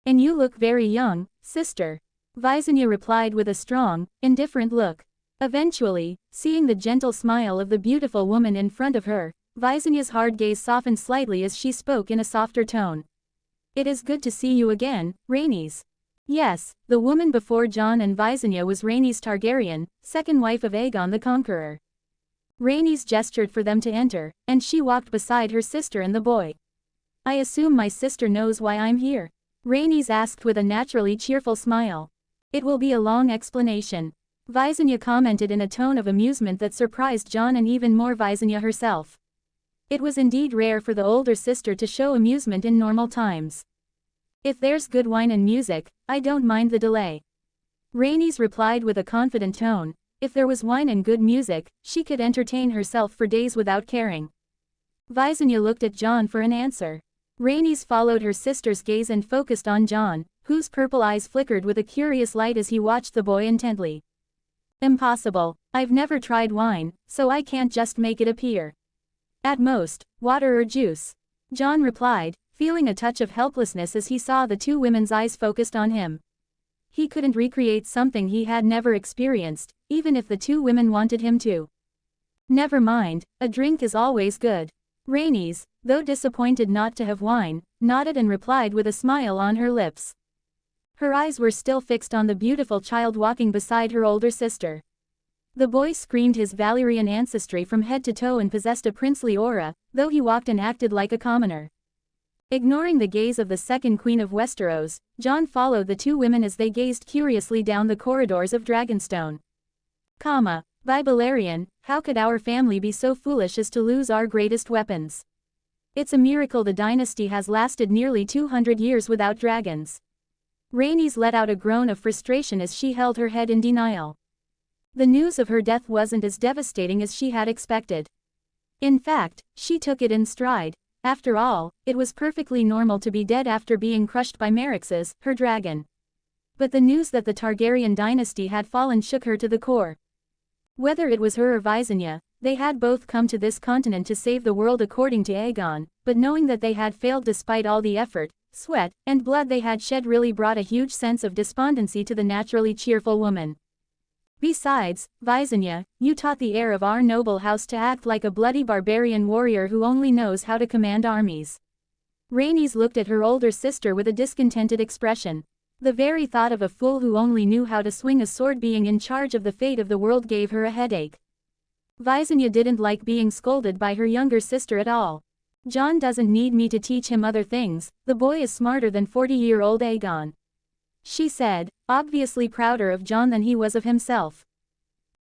And you look very young, sister. Visenya replied with a strong, indifferent look. Eventually, seeing the gentle smile of the beautiful woman in front of her, Visenya's hard gaze softened slightly as she spoke in a softer tone. It is good to see you again, Rhaenys. Yes, the woman before Jon and Visenya was Rhaenys Targaryen, second wife of Aegon the Conqueror. Rhaenys gestured for them to enter, and she walked beside her sister and the boy. I assume my sister knows why I'm here? Rhaenys asked with a naturally cheerful smile. It will be a long explanation. Visenya commented in a tone of amusement that surprised Jon and even more Visenya herself. It was indeed rare for the older sister to show amusement in normal times. If there's good wine and music, I don't mind the delay. Rhaenys replied with a confident tone. If there was wine and good music, she could entertain herself for days without caring. Visenya looked at Jon for an answer. Rhaenys followed her sister's gaze and focused on Jon, whose purple eyes flickered with a curious light as he watched the boy intently. Impossible. I've never tried wine, so I can't just make it appear. At most, water or juice. Jon replied, feeling a touch of helplessness as he saw the two women's eyes focused on him. He couldn't recreate something he had never experienced, even if the two women wanted him to. Never mind, a drink is always good. Rhaenys, though disappointed not to have wine, nodded and replied with a smile on her lips. Her eyes were still fixed on the beautiful child walking beside her older sister. The boy screamed his Valyrian ancestry from head to toe and possessed a princely aura, though he walked and acted like a commoner. Ignoring the gaze of the second queen of Westeros, Jon followed the two women as they gazed curiously down the corridors of Dragonstone. By Balerion, how could our family be so foolish as to lose our greatest weapons? It's a miracle the dynasty has lasted nearly 200 years without dragons. Rhaenys let out a groan of frustration as she held her head in denial. The news of her death wasn't as devastating as she had expected. In fact, she took it in stride. After all, it was perfectly normal to be dead after being crushed by Caraxes, her dragon. But the news that the Targaryen dynasty had fallen shook her to the core. Whether it was her or Visenya, they had both come to this continent to save the world according to Aegon, but knowing that they had failed despite all the effort, sweat, and blood they had shed really brought a huge sense of despondency to the naturally cheerful woman. Besides, Visenya, you taught the heir of our noble house to act like a bloody barbarian warrior who only knows how to command armies. Rhaenys looked at her older sister with a discontented expression. The very thought of a fool who only knew how to swing a sword being in charge of the fate of the world gave her a headache. Visenya didn't like being scolded by her younger sister at all. Jon doesn't need me to teach him other things, the boy is smarter than 40-year-old Aegon. She said, obviously prouder of Jon than he was of himself.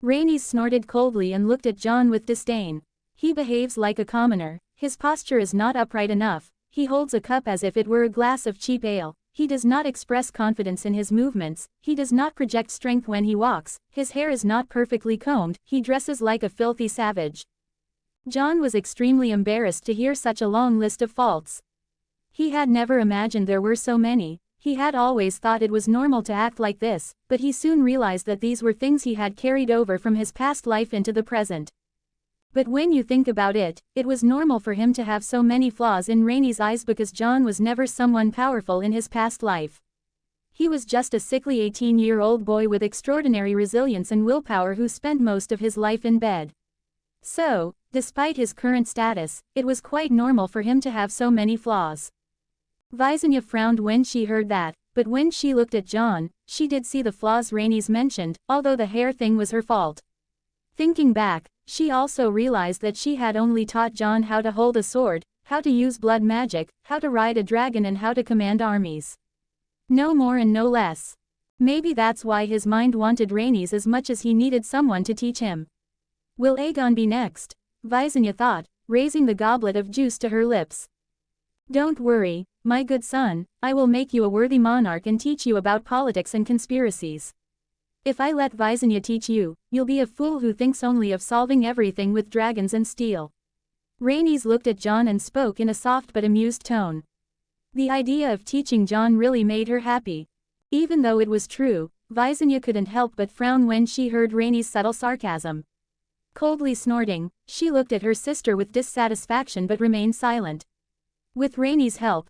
Rhaenys snorted coldly and looked at Jon with disdain. He behaves like a commoner, his posture is not upright enough, he holds a cup as if it were a glass of cheap ale, he does not express confidence in his movements, he does not project strength when he walks, his hair is not perfectly combed, he dresses like a filthy savage. Jon was extremely embarrassed to hear such a long list of faults. He had never imagined there were so many. He had always thought it was normal to act like this, but he soon realized that these were things he had carried over from his past life into the present. But when you think about it, it was normal for him to have so many flaws in Rhaenys' eyes because Jon was never someone powerful in his past life. He was just a sickly 18-year-old boy with extraordinary resilience and willpower who spent most of his life in bed. So, despite his current status, it was quite normal for him to have so many flaws. Visenya frowned when she heard that, but when she looked at Jon, she did see the flaws Rhaenys mentioned, although the hair thing was her fault. Thinking back, she also realized that she had only taught Jon how to hold a sword, how to use blood magic, how to ride a dragon and how to command armies. No more and no less. Maybe that's why his mind wanted Rhaenys as much as he needed someone to teach him. Will Aegon be next? Visenya thought, raising the goblet of juice to her lips. Don't worry, my good son, I will make you a worthy monarch and teach you about politics and conspiracies. If I let Visenya teach you, you'll be a fool who thinks only of solving everything with dragons and steel. Rhaenys looked at Jon and spoke in a soft but amused tone. The idea of teaching Jon really made her happy. Even though it was true, Visenya couldn't help but frown when she heard Rhaenys' subtle sarcasm. Coldly snorting, she looked at her sister with dissatisfaction but remained silent. With Rhaenys' help,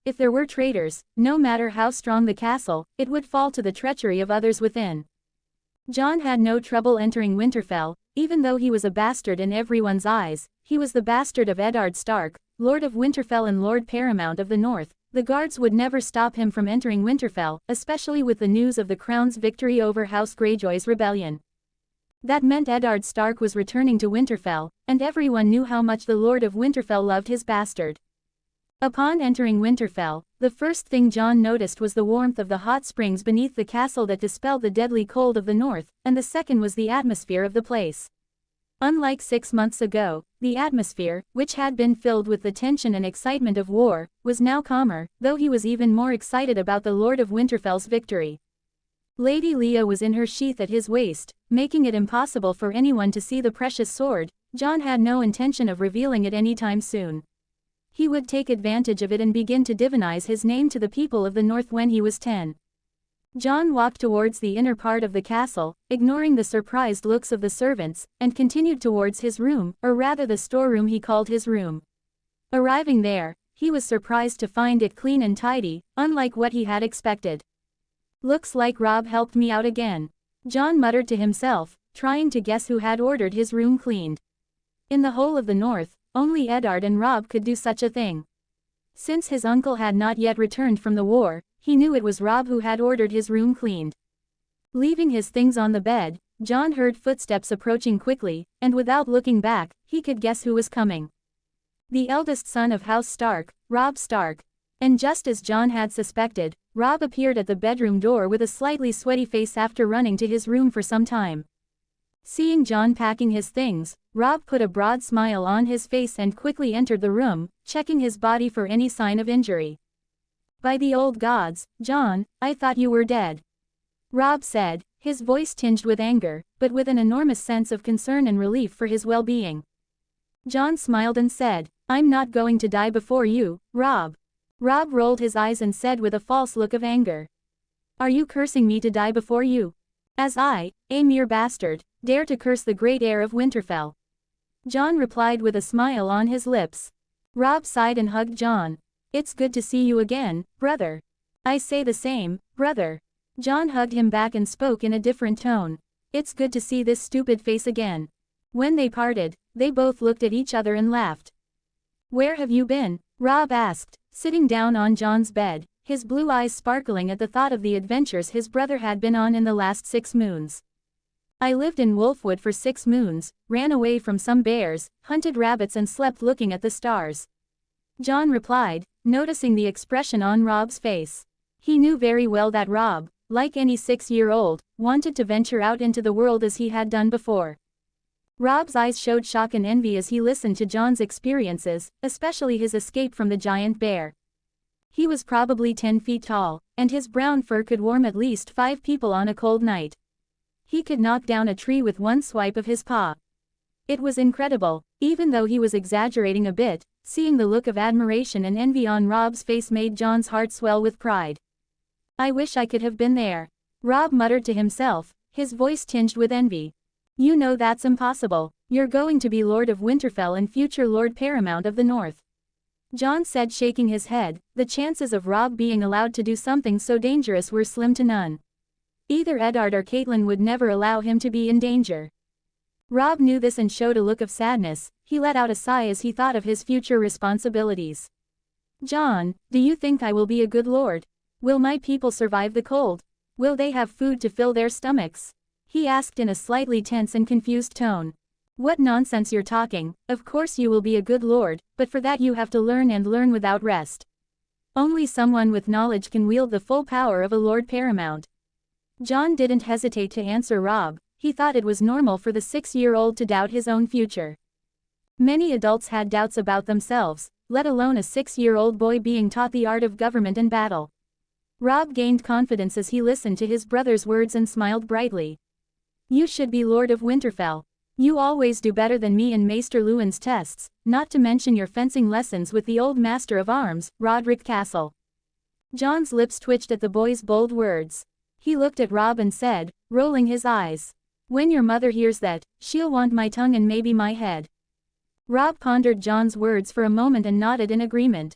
if there were traitors, no matter how strong the castle, it would fall to the treachery of others within. Jon had no trouble entering Winterfell, even though he was a bastard in everyone's eyes. He was the bastard of Eddard Stark, Lord of Winterfell and Lord Paramount of the North. The guards would never stop him from entering Winterfell, especially with the news of the Crown's victory over House Greyjoy's rebellion. That meant Eddard Stark was returning to Winterfell, and everyone knew how much the Lord of Winterfell loved his bastard. Upon entering Winterfell, the first thing Jon noticed was the warmth of the hot springs beneath the castle that dispelled the deadly cold of the north, and the second was the atmosphere of the place. Unlike 6 months ago, the atmosphere, which had been filled with the tension and excitement of war, was now calmer, though he was even more excited about the Lord of Winterfell's victory. Lady Lea was in her sheath at his waist, making it impossible for anyone to see the precious sword. Jon had no intention of revealing it anytime soon. He would take advantage of it and begin to divinize his name to the people of the North when he was 10. Jon walked towards the inner part of the castle, ignoring the surprised looks of the servants, and continued towards his room, or rather the storeroom he called his room. Arriving there, he was surprised to find it clean and tidy, unlike what he had expected. "Looks like Robb helped me out again," Jon muttered to himself, trying to guess who had ordered his room cleaned. In the whole of the North, only Eddard and Robb could do such a thing. Since his uncle had not yet returned from the war, he knew it was Robb who had ordered his room cleaned. Leaving his things on the bed, Jon heard footsteps approaching quickly, and without looking back, he could guess who was coming. The eldest son of House Stark, Robb Stark. And just as Jon had suspected, Robb appeared at the bedroom door with a slightly sweaty face after running to his room for some time. Seeing Jon packing his things, Robb put a broad smile on his face and quickly entered the room, checking his body for any sign of injury. "By the old gods, Jon, I thought you were dead," Robb said, his voice tinged with anger, but with an enormous sense of concern and relief for his well-being. Jon smiled and said, "I'm not going to die before you, Robb." Robb rolled his eyes and said with a false look of anger, "Are you cursing me to die before you? As I, a mere bastard, dare to curse the great heir of Winterfell?" Jon replied with a smile on his lips. Robb sighed and hugged Jon. "It's good to see you again, brother." "I say the same, brother." Jon hugged him back and spoke in a different tone. "It's good to see this stupid face again." When they parted, they both looked at each other and laughed. "Where have you been?" Robb asked, sitting down on Jon's bed, his blue eyes sparkling at the thought of the adventures his brother had been on in the last 6 moons. "I lived in Wolfwood for 6 moons, ran away from some bears, hunted rabbits and slept looking at the stars," Jon replied, noticing the expression on Robb's face. He knew very well that Robb, like any 6-year-old, wanted to venture out into the world as he had done before. Robb's eyes showed shock and envy as he listened to Jon's experiences, especially his escape from the giant bear. He was probably 10 feet tall, and his brown fur could warm at least 5 people on a cold night. He could knock down a tree with one swipe of his paw. It was incredible. Even though he was exaggerating a bit, seeing the look of admiration and envy on Robb's face made Jon's heart swell with pride. "I wish I could have been there," Robb muttered to himself, his voice tinged with envy. "You know that's impossible. You're going to be Lord of Winterfell and future Lord Paramount of the North," Jon said, shaking his head. The chances of Robb being allowed to do something so dangerous were slim to none. Either Eddard or Catelyn would never allow him to be in danger. Robb knew this and showed a look of sadness. He let out a sigh as he thought of his future responsibilities. "Jon, do you think I will be a good lord? Will my people survive the cold? Will they have food to fill their stomachs?" he asked in a slightly tense and confused tone. "What nonsense you're talking. Of course you will be a good lord, but for that you have to learn and learn without rest. Only someone with knowledge can wield the full power of a Lord Paramount." Jon didn't hesitate to answer Robb. He thought it was normal for the 6-year-old to doubt his own future. Many adults had doubts about themselves, let alone a 6-year-old boy being taught the art of government and battle. Robb gained confidence as he listened to his brother's words and smiled brightly. "You should be Lord of Winterfell. You always do better than me in Maester Luwin's tests, not to mention your fencing lessons with the old Master of Arms, Roderick Castle." Jon's lips twitched at the boy's bold words. He looked at Robb and said, rolling his eyes, "When your mother hears that, she'll want my tongue and maybe my head." Robb pondered Jon's words for a moment and nodded in agreement.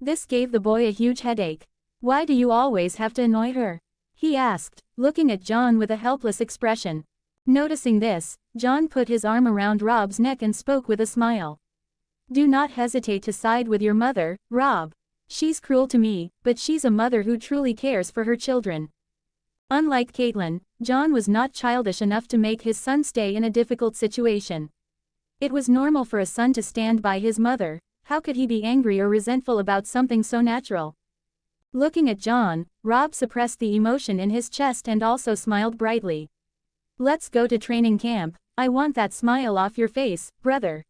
This gave the boy a huge headache. "Why do you always have to annoy her?" he asked, looking at Jon with a helpless expression. Noticing this, Jon put his arm around Rob's neck and spoke with a smile. "Do not hesitate to side with your mother, Rob. She's cruel to me, but she's a mother who truly cares for her children." Unlike Catelyn, Jon was not childish enough to make his son stay in a difficult situation. It was normal for a son to stand by his mother. How could he be angry or resentful about something so natural? Looking at Jon, Rob suppressed the emotion in his chest and also smiled brightly. "Let's go to training camp. I want that smile off your face, brother."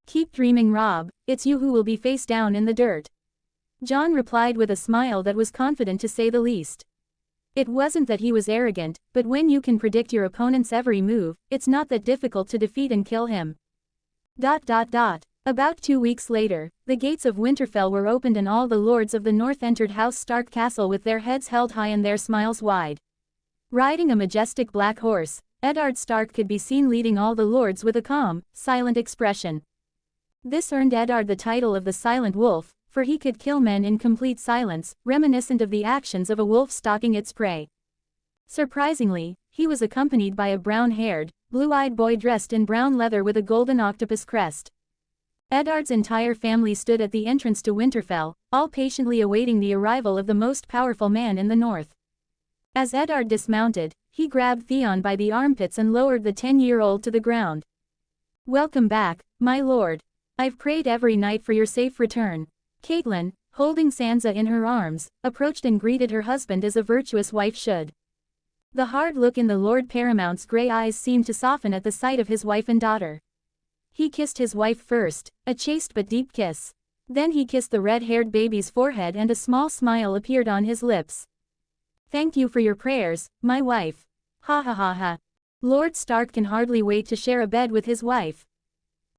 "Keep dreaming, Rob, it's you who will be face down in the dirt." Jon replied with a smile that was confident to say the least. It wasn't that he was arrogant, but when you can predict your opponent's every move, it's not that difficult to defeat and kill him. About 2 weeks later, the gates of Winterfell were opened and all the lords of the north entered House Stark Castle with their heads held high and their smiles wide. Riding a majestic black horse, Eddard Stark could be seen leading all the lords with a calm, silent expression. This earned Eddard the title of the Silent Wolf, for he could kill men in complete silence, reminiscent of the actions of a wolf stalking its prey. Surprisingly, he was accompanied by a brown-haired, blue-eyed boy dressed in brown leather with a golden octopus crest. Eddard's entire family stood at the entrance to Winterfell, all patiently awaiting the arrival of the most powerful man in the north. As Eddard dismounted, he grabbed Theon by the armpits and lowered the 10-year-old to the ground. "Welcome back, my lord. I've prayed every night for your safe return." Catelyn, holding Sansa in her arms, approached and greeted her husband as a virtuous wife should. The hard look in the Lord Paramount's grey eyes seemed to soften at the sight of his wife and daughter. He kissed his wife first, a chaste but deep kiss. Then he kissed the red-haired baby's forehead and a small smile appeared on his lips. "Thank you for your prayers, my wife. Ha ha ha ha. Lord Stark can hardly wait to share a bed with his wife."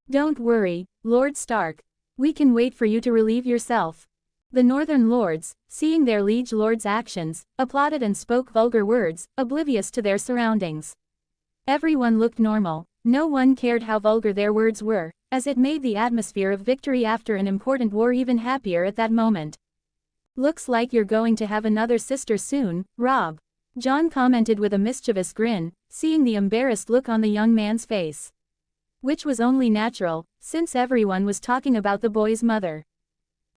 "Don't worry, Lord Stark. We can wait for you to relieve yourself." The northern lords, seeing their liege lord's actions, applauded and spoke vulgar words, oblivious to their surroundings. Everyone looked normal. No one cared how vulgar their words were, as it made the atmosphere of victory after an important war even happier at that moment. "Looks like you're going to have another sister soon, Rob," Jon commented with a mischievous grin, seeing the embarrassed look on the young man's face. Which was only natural, since everyone was talking about the boy's mother.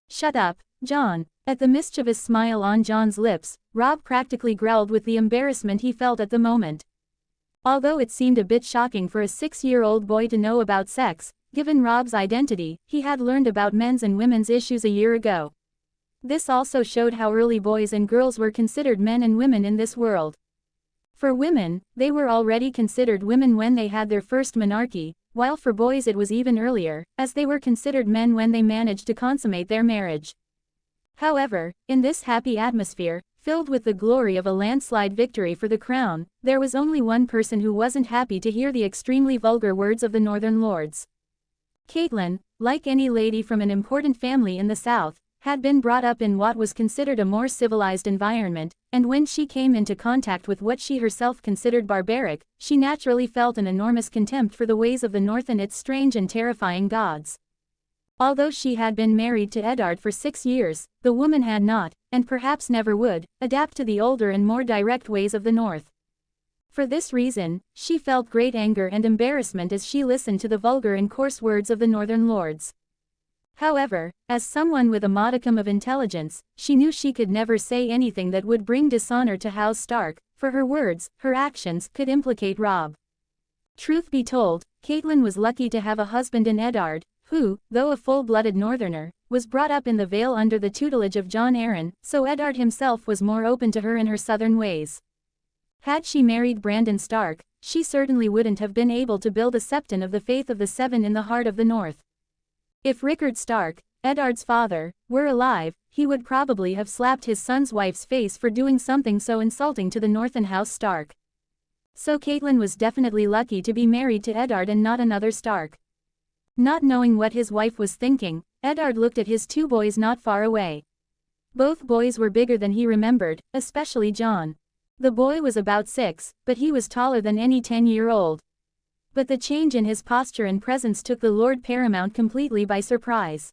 "Shut up, Jon." At the mischievous smile on Jon's lips, Rob practically growled with the embarrassment he felt at the moment. Although it seemed a bit shocking for a 6-year-old boy to know about sex, given Rob's identity, he had learned about men's and women's issues a year ago. This also showed how early boys and girls were considered men and women in this world. For women, they were already considered women when they had their first menarche, while for boys it was even earlier, as they were considered men when they managed to consummate their marriage. However, in this happy atmosphere, filled with the glory of a landslide victory for the crown, there was only one person who wasn't happy to hear the extremely vulgar words of the northern lords. Catelyn, like any lady from an important family in the south, had been brought up in what was considered a more civilized environment, and when she came into contact with what she herself considered barbaric, she naturally felt an enormous contempt for the ways of the north and its strange and terrifying gods. Although she had been married to Eddard for 6 years, the woman had not, and perhaps never would, adapt to the older and more direct ways of the north. For this reason, she felt great anger and embarrassment as she listened to the vulgar and coarse words of the northern lords. However, as someone with a modicum of intelligence, she knew she could never say anything that would bring dishonor to House Stark, for her words, her actions, could implicate Robb. Truth be told, Catelyn was lucky to have a husband in Eddard, who, though a full-blooded northerner, was brought up in the Vale under the tutelage of Jon Arryn, so Eddard himself was more open to her in her southern ways. Had she married Brandon Stark, she certainly wouldn't have been able to build a septon of the faith of the Seven in the heart of the north. If Rickard Stark, Eddard's father, were alive, he would probably have slapped his son's wife's face for doing something so insulting to the Northern House Stark. So Catelyn was definitely lucky to be married to Eddard and not another Stark. Not knowing what his wife was thinking, Eddard looked at his 2 boys not far away. Both boys were bigger than he remembered, especially Jon. The boy was about 6, but he was taller than any 10-year-old. But the change in his posture and presence took the Lord Paramount completely by surprise.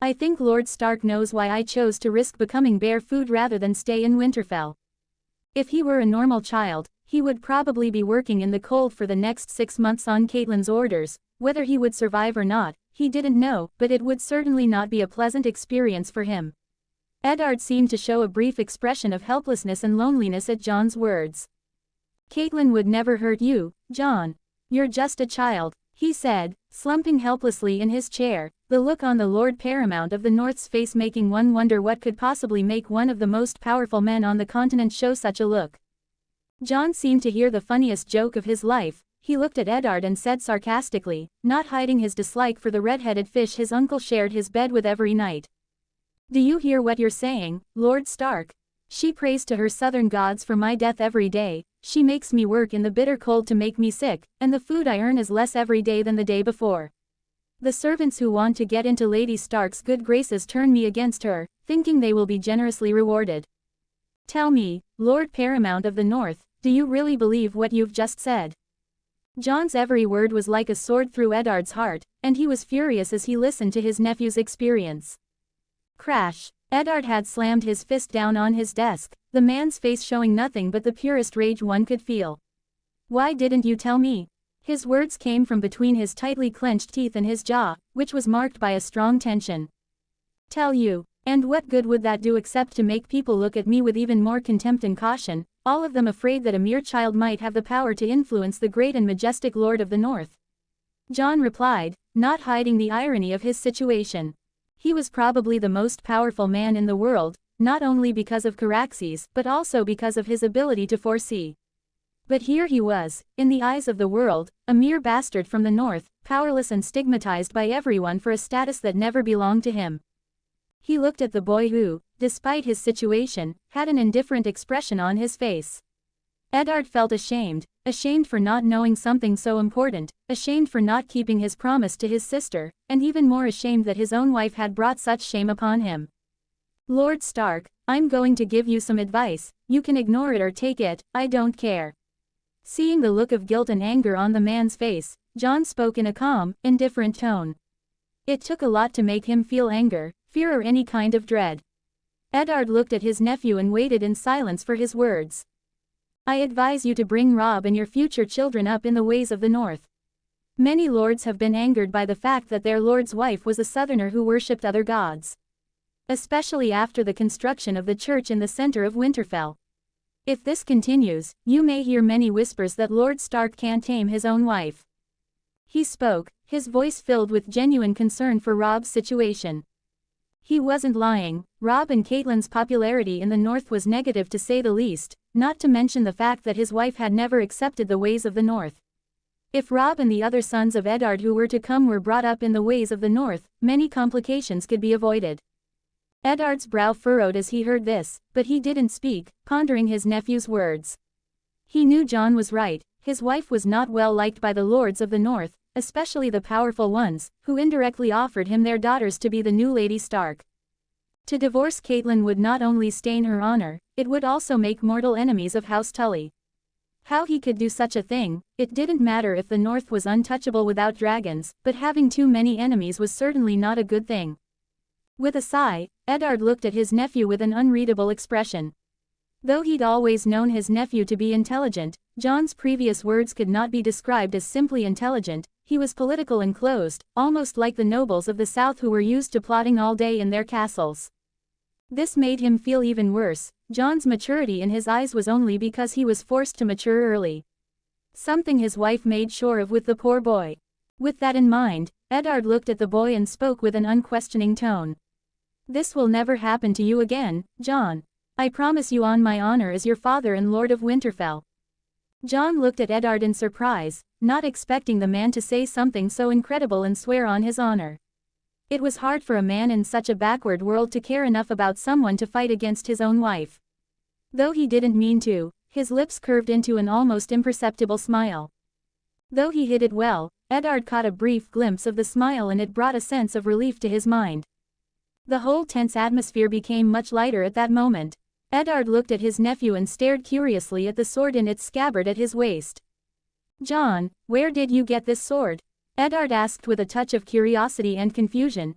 I think Lord Stark knows why I chose to risk becoming bare food rather than stay in Winterfell. If he were a normal child, he would probably be working in the cold for the next 6 months on Catelyn's orders. Whether he would survive or not, he didn't know, but it would certainly not be a pleasant experience for him. Eddard seemed to show a brief expression of helplessness and loneliness at Jon's words. Catelyn would never hurt you, Jon. You're just a child, he said, slumping helplessly in his chair, the look on the Lord Paramount of the North's face making one wonder what could possibly make one of the most powerful men on the continent show such a look. Jon seemed to hear the funniest joke of his life. He looked at Eddard and said sarcastically, not hiding his dislike for the red-headed fish his uncle shared his bed with every night. Do you hear what you're saying, Lord Stark? She prays to her southern gods for my death every day, she makes me work in the bitter cold to make me sick, and the food I earn is less every day than the day before. The servants who want to get into Lady Stark's good graces turn me against her, thinking they will be generously rewarded. Tell me, Lord Paramount of the North, do you really believe what you've just said? Jon's every word was like a sword through Eddard's heart, and he was furious as he listened to his nephew's experience. Crash! Eddard had slammed his fist down on his desk, the man's face showing nothing but the purest rage one could feel. Why didn't you tell me? His words came from between his tightly clenched teeth and his jaw, which was marked by a strong tension. Tell you, and what good would that do except to make people look at me with even more contempt and caution, all of them afraid that a mere child might have the power to influence the great and majestic Lord of the North. Jon replied, not hiding the irony of his situation. He was probably the most powerful man in the world, not only because of Caraxes, but also because of his ability to foresee. But here he was, in the eyes of the world, a mere bastard from the North, powerless and stigmatized by everyone for a status that never belonged to him. He looked at the boy who, despite his situation, had an indifferent expression on his face. Eddard felt ashamed for not knowing something so important, ashamed for not keeping his promise to his sister, and even more ashamed that his own wife had brought such shame upon him. Lord Stark, I'm going to give you some advice, you can ignore it or take it, I don't care. Seeing the look of guilt and anger on the man's face, Jon spoke in a calm, indifferent tone. It took a lot to make him feel anger, fear or any kind of dread. Eddard looked at his nephew and waited in silence for his words. I advise you to bring Robb and your future children up in the ways of the North. Many lords have been angered by the fact that their lord's wife was a southerner who worshipped other gods. Especially after the construction of the church in the center of Winterfell. If this continues, you may hear many whispers that Lord Stark can't tame his own wife. He spoke, his voice filled with genuine concern for Robb's situation. He wasn't lying. Robb and Catelyn's popularity in the North was negative to say the least, not to mention the fact that his wife had never accepted the ways of the North. If Robb and the other sons of Eddard who were to come were brought up in the ways of the North, many complications could be avoided. Eddard's brow furrowed as he heard this, but he didn't speak, pondering his nephew's words. He knew Jon was right, his wife was not well liked by the lords of the North, especially the powerful ones, who indirectly offered him their daughters to be the new Lady Stark. To divorce Catelyn would not only stain her honor, it would also make mortal enemies of House Tully. How he could do such a thing, it didn't matter if the North was untouchable without dragons, but having too many enemies was certainly not a good thing. With a sigh, Eddard looked at his nephew with an unreadable expression. Though he'd always known his nephew to be intelligent, Jon's previous words could not be described as simply intelligent. He was political and closed, almost like the nobles of the South who were used to plotting all day in their castles. This made him feel even worse. Jon's maturity in his eyes was only because he was forced to mature early. Something his wife made sure of with the poor boy. With that in mind, Eddard looked at the boy and spoke with an unquestioning tone. This will never happen to you again, Jon. I promise you on my honor as your father and Lord of Winterfell. Jon looked at Eddard in surprise, not expecting the man to say something so incredible and swear on his honor. It was hard for a man in such a backward world to care enough about someone to fight against his own wife. Though he didn't mean to, his lips curved into an almost imperceptible smile. Though he hid it well, Eddard caught a brief glimpse of the smile and it brought a sense of relief to his mind. The whole tense atmosphere became much lighter at that moment. Eddard looked at his nephew and stared curiously at the sword in its scabbard at his waist. Jon, where did you get this sword? Eddard asked with a touch of curiosity and confusion.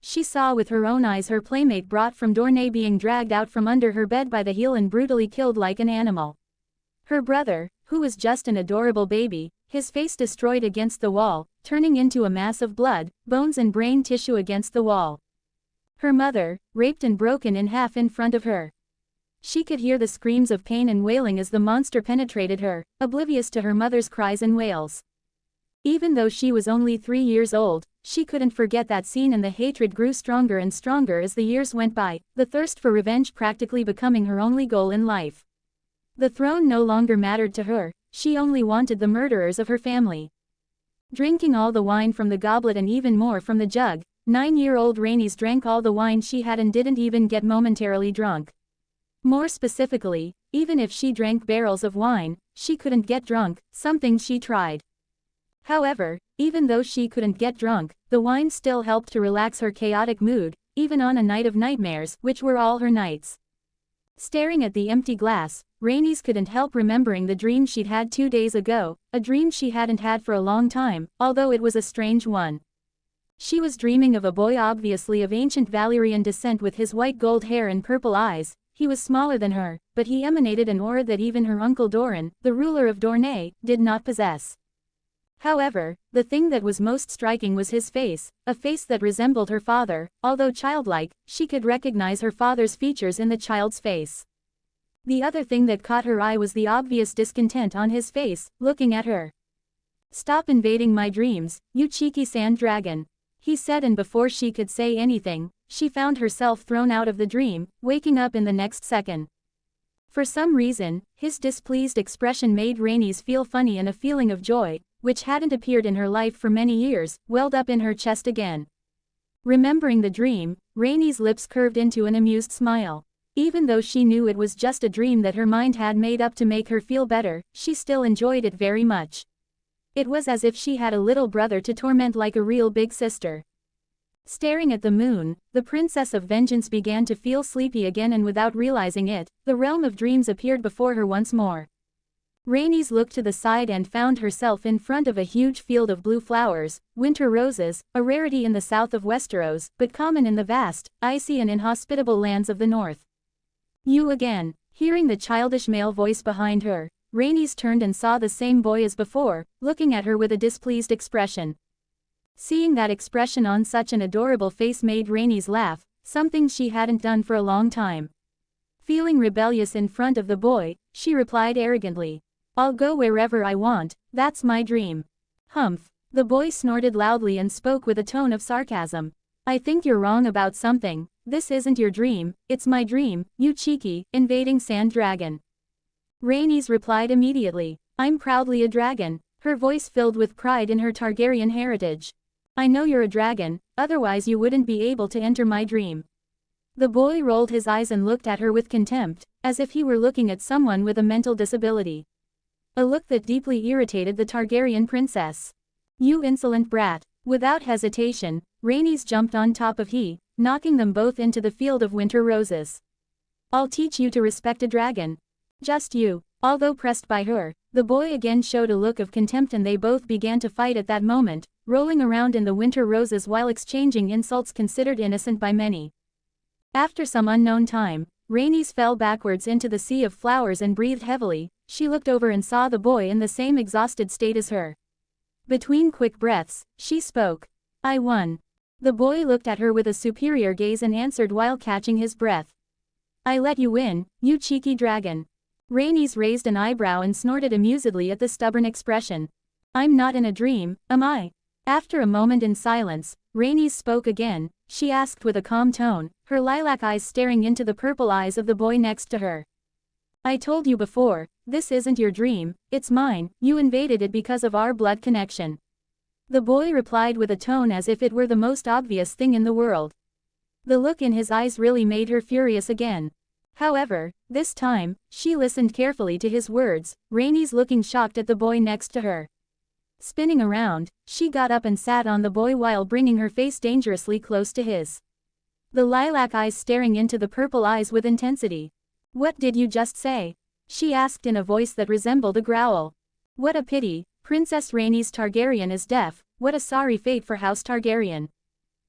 she saw with her own eyes her playmate brought from Dorne being dragged out from under her bed by the heel and brutally killed like an animal. Her brother, who was just an adorable baby, his face destroyed against the wall, turning into a mass of blood, bones and brain tissue against the wall. Her mother, raped and broken in half in front of her. She could hear the screams of pain and wailing as the monster penetrated her, oblivious to her mother's cries and wails. Even though she was only 3 years old, she couldn't forget that scene, and the hatred grew stronger and stronger as the years went by, the thirst for revenge practically becoming her only goal in life. The throne no longer mattered to her, she only wanted the murderers of her family. Drinking all the wine from the goblet and even more from the jug, 9-year-old Rhaenys drank all the wine she had and didn't even get momentarily drunk. More specifically, even if she drank barrels of wine, she couldn't get drunk, something she tried. However, even though she couldn't get drunk, the wine still helped to relax her chaotic mood, even on a night of nightmares, which were all her nights. Staring at the empty glass, Rhaenys couldn't help remembering the dream she'd had 2 days ago, a dream she hadn't had for a long time, although it was a strange one. She was dreaming of a boy obviously of ancient Valyrian descent with his white gold hair and purple eyes. He was smaller than her, but he emanated an aura that even her uncle Doran, the ruler of Dorne, did not possess. However, the thing that was most striking was his face, a face that resembled her father. Although childlike, she could recognize her father's features in the child's face. The other thing that caught her eye was the obvious discontent on his face, looking at her. "Stop invading my dreams, you cheeky sand dragon," he said, and before she could say anything, she found herself thrown out of the dream, waking up in the next second. For some reason, his displeased expression made Rhaenys feel funny, and a feeling of joy, which hadn't appeared in her life for many years, welled up in her chest again. Remembering the dream, Rhaenys' lips curved into an amused smile. Even though she knew it was just a dream that her mind had made up to make her feel better, she still enjoyed it very much. It was as if she had a little brother to torment like a real big sister. Staring at the moon, the Princess of Vengeance began to feel sleepy again, and without realizing it, the realm of dreams appeared before her once more. Rhaenys looked to the side and found herself in front of a huge field of blue flowers, winter roses, a rarity in the south of Westeros, but common in the vast, icy and inhospitable lands of the north. "You again." Hearing the childish male voice behind her, Rhaenys turned and saw the same boy as before, looking at her with a displeased expression. Seeing that expression on such an adorable face made Rhaenys laugh, something she hadn't done for a long time. Feeling rebellious in front of the boy, she replied arrogantly, "I'll go wherever I want, that's my dream." "Humph." The boy snorted loudly and spoke with a tone of sarcasm. "I think you're wrong about something. This isn't your dream, it's my dream, you cheeky, invading sand dragon." Rhaenys replied immediately, "I'm proudly a dragon," her voice filled with pride in her Targaryen heritage. "I know you're a dragon, otherwise you wouldn't be able to enter my dream." The boy rolled his eyes and looked at her with contempt, as if he were looking at someone with a mental disability. A look that deeply irritated the Targaryen princess. "You insolent brat." Without hesitation, Rhaenys jumped on top of he, knocking them both into the field of winter roses. "I'll teach you to respect a dragon. Just you." Although pressed by her, the boy again showed a look of contempt, and they both began to fight at that moment, rolling around in the winter roses while exchanging insults considered innocent by many. After some unknown time, Rhaenys fell backwards into the sea of flowers and breathed heavily. She looked over and saw the boy in the same exhausted state as her. Between quick breaths, she spoke. "I won." The boy looked at her with a superior gaze and answered while catching his breath. "I let you win, you cheeky dragon." Rhaenys raised an eyebrow and snorted amusedly at the stubborn expression. "I'm not in a dream, am I?" After a moment in silence, Rhaenys spoke again. She asked with a calm tone, her lilac eyes staring into the purple eyes of the boy next to her. "I told you before, this isn't your dream, it's mine. You invaded it because of our blood connection." The boy replied with a tone as if it were the most obvious thing in the world. The look in his eyes really made her furious again. However, this time, she listened carefully to his words, Rhaenys looking shocked at the boy next to her. Spinning around, she got up and sat on the boy while bringing her face dangerously close to his. The lilac eyes staring into the purple eyes with intensity. "What did you just say?" she asked in a voice that resembled a growl. "What a pity, Princess Rhaenys Targaryen is deaf, what a sorry fate for House Targaryen."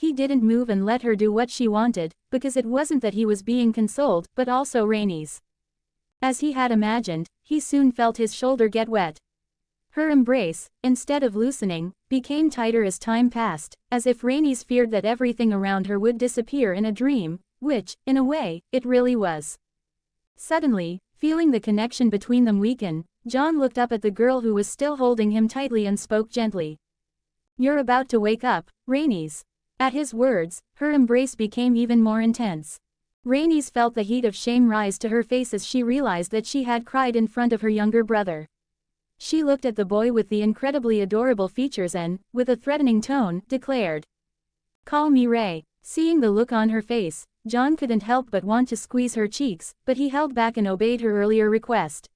He didn't move and let her do what she wanted, because it wasn't that he was being consoled, but also Rhaenys. As he had imagined, he soon felt his shoulder get wet. Her embrace, instead of loosening, became tighter as time passed, as if Rhaenys feared that everything around her would disappear in a dream, which, in a way, it really was. Suddenly, feeling the connection between them weaken, Jon looked up at the girl who was still holding him tightly and spoke gently. "You're about to wake up, Rhaenys." At his words, her embrace became even more intense. Rhaenys felt the heat of shame rise to her face as she realized that she had cried in front of her younger brother. She looked at the boy with the incredibly adorable features and, with a threatening tone, declared, "Call me Ray." Seeing the look on her face, Jon couldn't help but want to squeeze her cheeks, but he held back and obeyed her earlier request.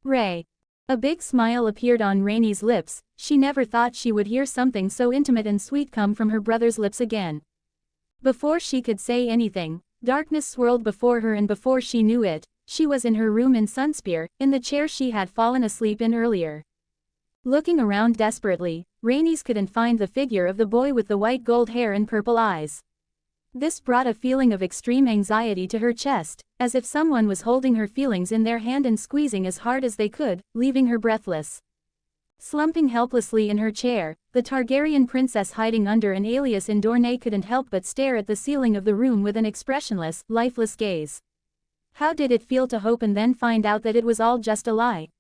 "Ray." A big smile appeared on Rhaenys' lips. She never thought she would hear something so intimate and sweet come from her brother's lips again. Before she could say anything, darkness swirled before her, and before she knew it, she was in her room in Sunspear, in the chair she had fallen asleep in earlier. Looking around desperately, Rhaenys couldn't find the figure of the boy with the white gold hair and purple eyes. This brought a feeling of extreme anxiety to her chest, as if someone was holding her feelings in their hand and squeezing as hard as they could, leaving her breathless. Slumping helplessly in her chair, the Targaryen princess hiding under an alias in Dorne couldn't help but stare at the ceiling of the room with an expressionless, lifeless gaze. How did it feel to hope and then find out that it was all just a lie?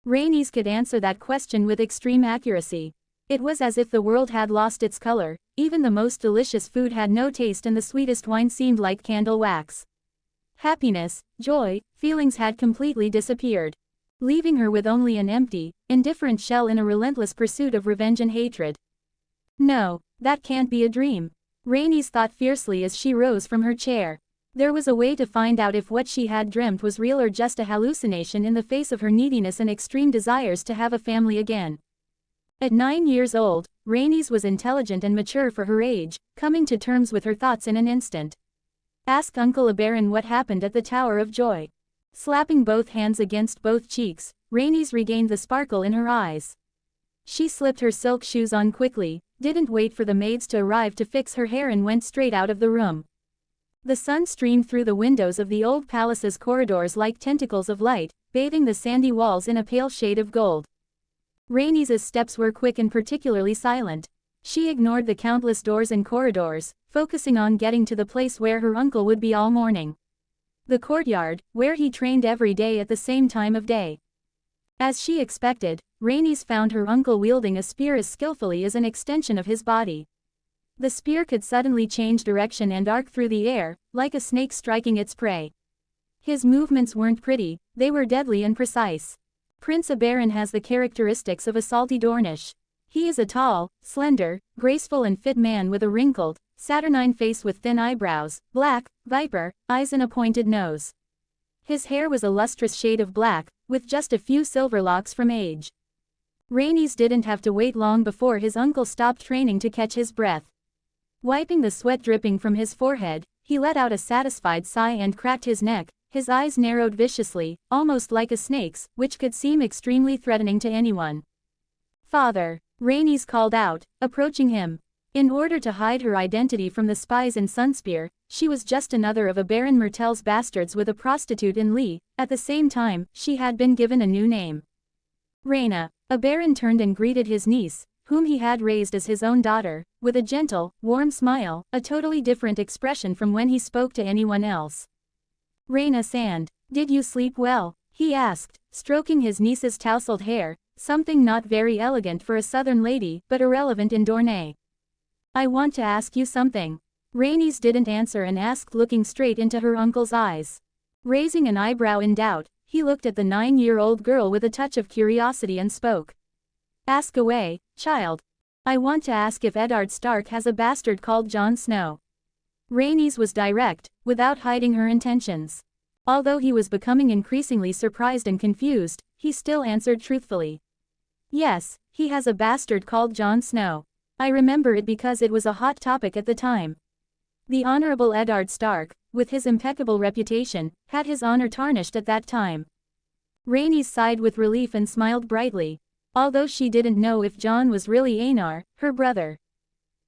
Rhaenys could answer that question with extreme accuracy. It was as if the world had lost its color, even the most delicious food had no taste and the sweetest wine seemed like candle wax. Happiness, joy, feelings had completely disappeared, leaving her with only an empty, indifferent shell in a relentless pursuit of revenge and hatred. No, that can't be a dream, Rhaenys thought fiercely as she rose from her chair. There was a way to find out if what she had dreamt was real or just a hallucination in the face of her neediness and extreme desires to have a family again. At 9 years old, Rhaenys was intelligent and mature for her age, coming to terms with her thoughts in an instant. "Ask Uncle Oberyn what happened at the Tower of Joy." Slapping both hands against both cheeks, Rhaenys regained the sparkle in her eyes. She slipped her silk shoes on quickly, didn't wait for the maids to arrive to fix her hair, and went straight out of the room. The sun streamed through the windows of the old palace's corridors like tentacles of light, bathing the sandy walls in a pale shade of gold. Rhaenys' steps were quick and particularly silent. She ignored the countless doors and corridors, focusing on getting to the place where her uncle would be all morning. The courtyard, where he trained every day at the same time of day. As she expected, Rhaenys found her uncle wielding a spear as skillfully as an extension of his body. The spear could suddenly change direction and arc through the air, like a snake striking its prey. His movements weren't pretty, they were deadly and precise. Prince Oberyn has the characteristics of a salty Dornish. He is a tall, slender, graceful and fit man with a wrinkled, saturnine face with thin eyebrows, black, viper, eyes and a pointed nose. His hair was a lustrous shade of black, with just a few silver locks from age. Rhaenys didn't have to wait long before his uncle stopped training to catch his breath. Wiping the sweat dripping from his forehead, he let out a satisfied sigh and cracked his neck. His eyes narrowed viciously, almost like a snake's, which could seem extremely threatening to anyone. "Father," Rhaenys called out, approaching him. In order to hide her identity from the spies in Sunspear, she was just another of Baron Myrtell's bastards with a prostitute in Lee. At the same time, she had been given a new name. Rhaena. Oberyn turned and greeted his niece, whom he had raised as his own daughter, with a gentle, warm smile, a totally different expression from when he spoke to anyone else. "Rhaena Sand, did you sleep well?" he asked, stroking his niece's tousled hair, something not very elegant for a southern lady, but irrelevant in Dorne. "I want to ask you something." Rhaenys didn't answer and asked, looking straight into her uncle's eyes. Raising an eyebrow in doubt, he looked at the 9-year-old girl with a touch of curiosity and spoke. "Ask away, child. I want to ask if Eddard Stark has a bastard called Jon Snow." Rhaenys was direct, without hiding her intentions. Although he was becoming increasingly surprised and confused, he still answered truthfully. "Yes, he has a bastard called Jon Snow. I remember it because it was a hot topic at the time. The Honorable Eddard Stark, with his impeccable reputation, had his honor tarnished at that time." Rhaenys sighed with relief and smiled brightly. Although she didn't know if Jon was really Aenar, her brother.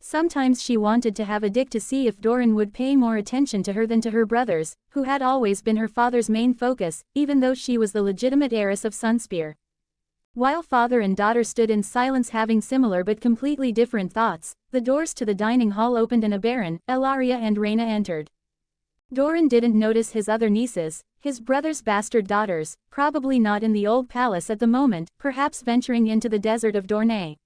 Sometimes she wanted to have a dick to see if Doran would pay more attention to her than to her brothers, who had always been her father's main focus, even though she was the legitimate heiress of Sunspear. While father and daughter stood in silence having similar but completely different thoughts, the doors to the dining hall opened and Aberon, Elaria and Rhaena entered. Doran didn't notice his other nieces, his brother's bastard daughters, probably not in the old palace at the moment, perhaps venturing into the desert of Dorne.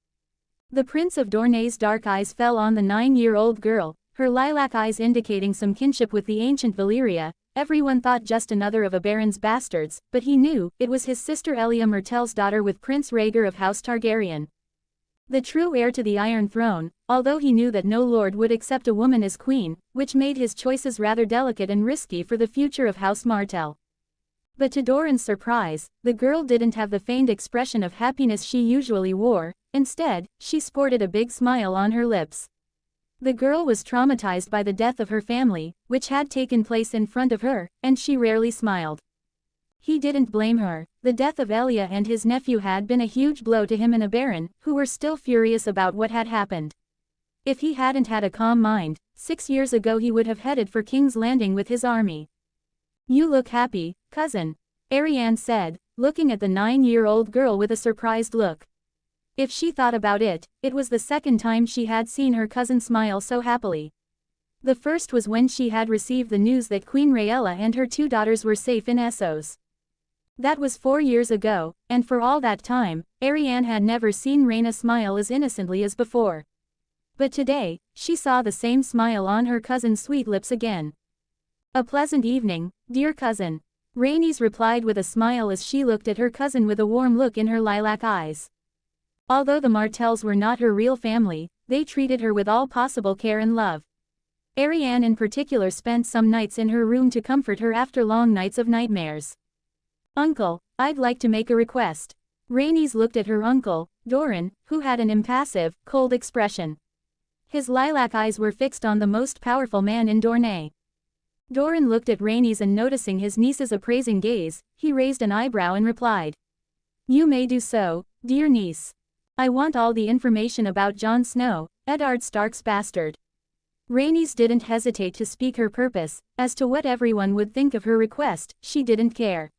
The Prince of Dorne's dark eyes fell on the 9-year-old girl, her lilac eyes indicating some kinship with the ancient Valyria. Everyone thought just another of Aberon's bastards, but he knew, it was his sister Elia Myrtell's daughter with Prince Rhaegar of House Targaryen. The true heir to the Iron Throne, although he knew that no lord would accept a woman as queen, which made his choices rather delicate and risky for the future of House Martell. But to Doran's surprise, the girl didn't have the feigned expression of happiness she usually wore. Instead, she sported a big smile on her lips. The girl was traumatized by the death of her family, which had taken place in front of her, and she rarely smiled. He didn't blame her. The death of Elia and his nephew had been a huge blow to him and Aberon, who were still furious about what had happened. If he hadn't had a calm mind, 6 years ago he would have headed for King's Landing with his army. "You look happy, cousin," Arianne said, looking at the 9-year-old girl with a surprised look. If she thought about it, it was the second time she had seen her cousin smile so happily. The first was when she had received the news that Queen Rhaella and her 2 daughters were safe in Essos. That was 4 years ago, and for all that time, Arianne had never seen Rhaena smile as innocently as before. But today, she saw the same smile on her cousin's sweet lips again. "A pleasant evening, dear cousin," Rhaenys replied with a smile as she looked at her cousin with a warm look in her lilac eyes. Although the Martells were not her real family, they treated her with all possible care and love. Arianne in particular spent some nights in her room to comfort her after long nights of nightmares. "Uncle, I'd like to make a request." Rhaenys looked at her uncle, Doran, who had an impassive, cold expression. His lilac eyes were fixed on the most powerful man in Dorne. Doran looked at Rhaenys and noticing his niece's appraising gaze, he raised an eyebrow and replied. "You may do so, dear niece. I want all the information about Jon Snow, Eddard Stark's bastard." Rhaenys didn't hesitate to speak her purpose. As to what everyone would think of her request, she didn't care.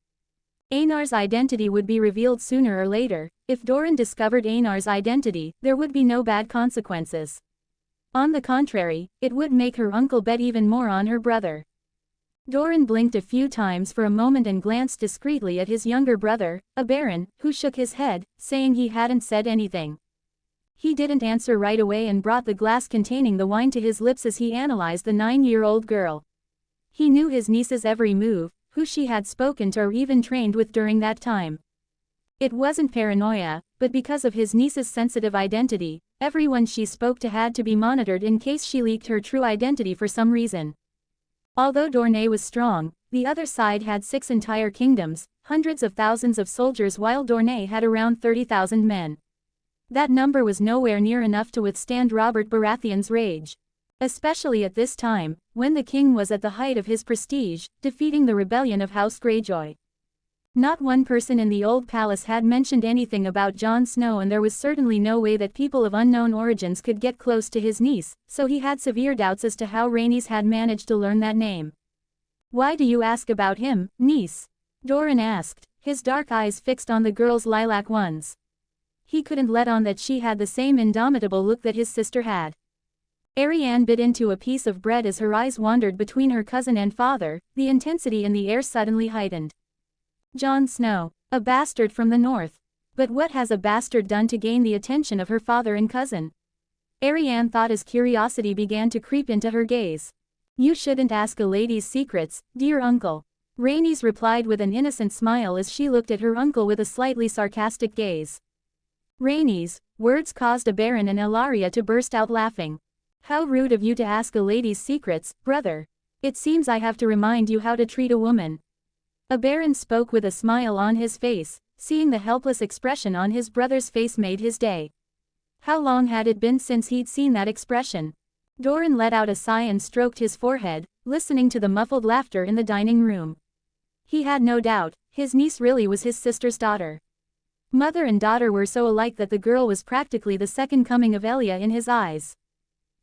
Aenar's identity would be revealed sooner or later. If Doran discovered Aenar's identity, there would be no bad consequences. On the contrary, it would make her uncle bet even more on her brother. Doran blinked a few times for a moment and glanced discreetly at his younger brother, Aberon, who shook his head, saying he hadn't said anything. He didn't answer right away and brought the glass containing the wine to his lips as he analyzed the 9-year-old girl. He knew his niece's every move, who she had spoken to or even trained with during that time. It wasn't paranoia, but because of his niece's sensitive identity, everyone she spoke to had to be monitored in case she leaked her true identity for some reason. Although Dorne was strong, the other side had 6 entire kingdoms, hundreds of thousands of soldiers while Dorne had around 30,000 men. That number was nowhere near enough to withstand Robert Baratheon's rage. Especially at this time, when the king was at the height of his prestige, defeating the rebellion of House Greyjoy. Not one person in the old palace had mentioned anything about Jon Snow, and there was certainly no way that people of unknown origins could get close to his niece, so he had severe doubts as to how Rhaenys had managed to learn that name. "Why do you ask about him, niece?" Doran asked, his dark eyes fixed on the girl's lilac ones. He couldn't let on that she had the same indomitable look that his sister had. Arianne bit into a piece of bread as her eyes wandered between her cousin and father, the intensity in the air suddenly heightened. Jon Snow, a bastard from the north. But what has a bastard done to gain the attention of her father and cousin? Arianne thought as curiosity began to creep into her gaze. "You shouldn't ask a lady's secrets, dear uncle." Rhaenys replied with an innocent smile as she looked at her uncle with a slightly sarcastic gaze. Rhaenys' words caused Aberon and Elaria to burst out laughing. "How rude of you to ask a lady's secrets, brother. It seems I have to remind you how to treat a woman." Aberon spoke with a smile on his face. Seeing the helpless expression on his brother's face made his day. How long had it been since he'd seen that expression? Doran let out a sigh and stroked his forehead, listening to the muffled laughter in the dining room. He had no doubt, his niece really was his sister's daughter. Mother and daughter were so alike that the girl was practically the second coming of Elia in his eyes.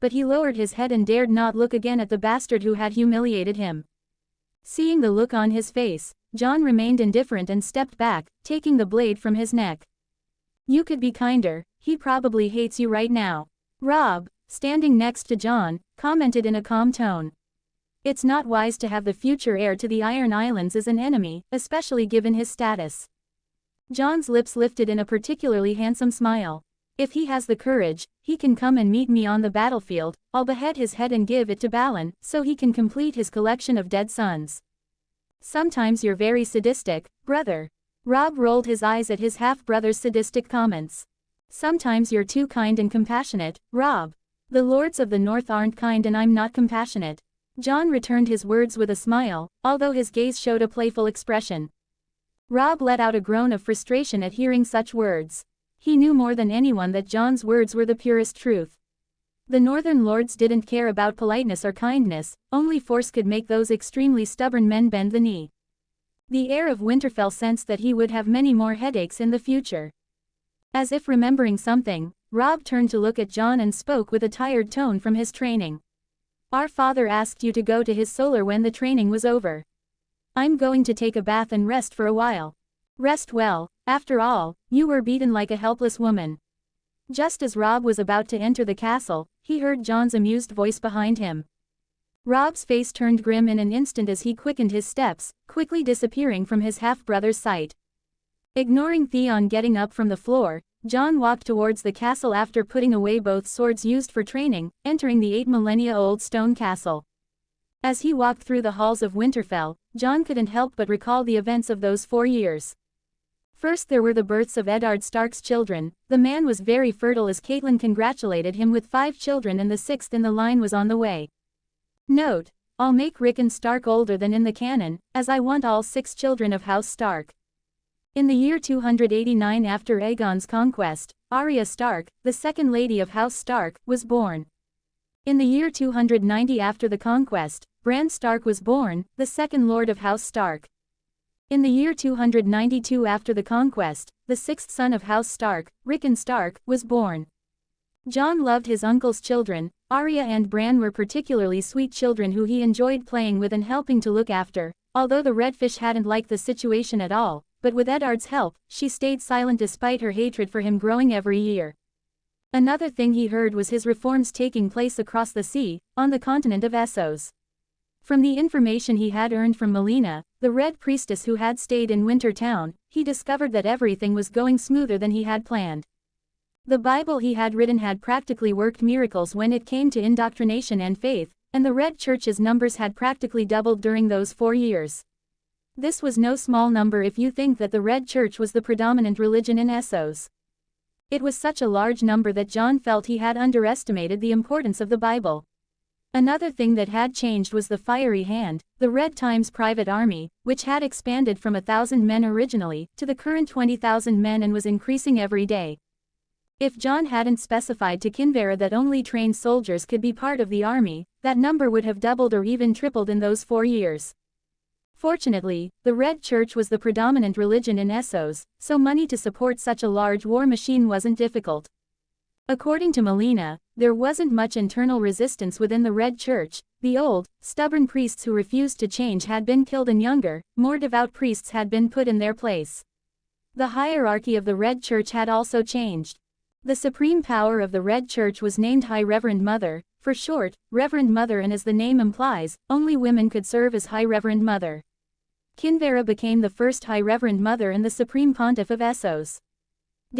but he lowered his head and dared not look again at the bastard who had humiliated him. Seeing the look on his face, Jon remained indifferent and stepped back, taking the blade from his neck. "You could be kinder, he probably hates you right now." Robb, standing next to Jon, commented in a calm tone. "It's not wise to have the future heir to the Iron Islands as an enemy, especially given his status." Jon's lips lifted in a particularly handsome smile. "If he has the courage, he can come and meet me on the battlefield. I'll behead his head and give it to Balin, so he can complete his collection of dead sons." "Sometimes you're very sadistic, brother." Robb rolled his eyes at his half-brother's sadistic comments. "Sometimes you're too kind and compassionate, Robb. The lords of the North aren't kind and I'm not compassionate." Jon returned his words with a smile, although his gaze showed a playful expression. Robb let out a groan of frustration at hearing such words. He knew more than anyone that Jon's words were the purest truth. The northern lords didn't care about politeness or kindness, only force could make those extremely stubborn men bend the knee. The heir of Winterfell sensed that he would have many more headaches in the future. As if remembering something, Robb turned to look at Jon and spoke with a tired tone from his training. "Our father asked you to go to his solar when the training was over. I'm going to take a bath and rest for a while." "Rest well, after all, you were beaten like a helpless woman." Just as Robb was about to enter the castle, he heard Jon's amused voice behind him. Robb's face turned grim in an instant as he quickened his steps, quickly disappearing from his half-brother's sight. Ignoring Theon getting up from the floor, Jon walked towards the castle after putting away both swords used for training, entering the 8 millennia-old stone castle. As he walked through the halls of Winterfell, Jon couldn't help but recall the events of those 4 years. First there were the births of Eddard Stark's children. The man was very fertile as Catelyn congratulated him with 5 children and the 6th in the line was on the way. Note: I'll make Rickon Stark older than in the canon, as I want all 6 children of House Stark. In the year 289 after Aegon's conquest, Arya Stark, the second lady of House Stark, was born. In the year 290 after the conquest, Bran Stark was born, the second lord of House Stark. In the year 292 after the conquest, the 6th son of House Stark, Rickon Stark, was born. Jon loved his uncle's children. Arya and Bran were particularly sweet children who he enjoyed playing with and helping to look after, although the Redfish hadn't liked the situation at all, but with Eddard's help, she stayed silent despite her hatred for him growing every year. Another thing he heard was his reforms taking place across the sea, on the continent of Essos. From the information he had earned from Melina, the Red Priestess who had stayed in Winter Town, he discovered that everything was going smoother than he had planned. The Bible he had written had practically worked miracles when it came to indoctrination and faith, and the Red Church's numbers had practically doubled during those 4 years. This was no small number if you think that the Red Church was the predominant religion in Essos. It was such a large number that Jon felt he had underestimated the importance of the Bible. Another thing that had changed was the Fiery Hand, the Red Times private army, which had expanded from 1,000 men originally, to the current 20,000 men and was increasing every day. If Jon hadn't specified to Kinvara that only trained soldiers could be part of the army, that number would have doubled or even tripled in those 4 years. Fortunately, the Red Church was the predominant religion in Essos, so money to support such a large war machine wasn't difficult. According to Melina, there wasn't much internal resistance within the Red Church. The old, stubborn priests who refused to change had been killed and younger, more devout priests had been put in their place. The hierarchy of the Red Church had also changed. The supreme power of the Red Church was named High Reverend Mother, for short, Reverend Mother, and as the name implies, only women could serve as High Reverend Mother. Kinvara became the first High Reverend Mother and the Supreme Pontiff of Essos. --.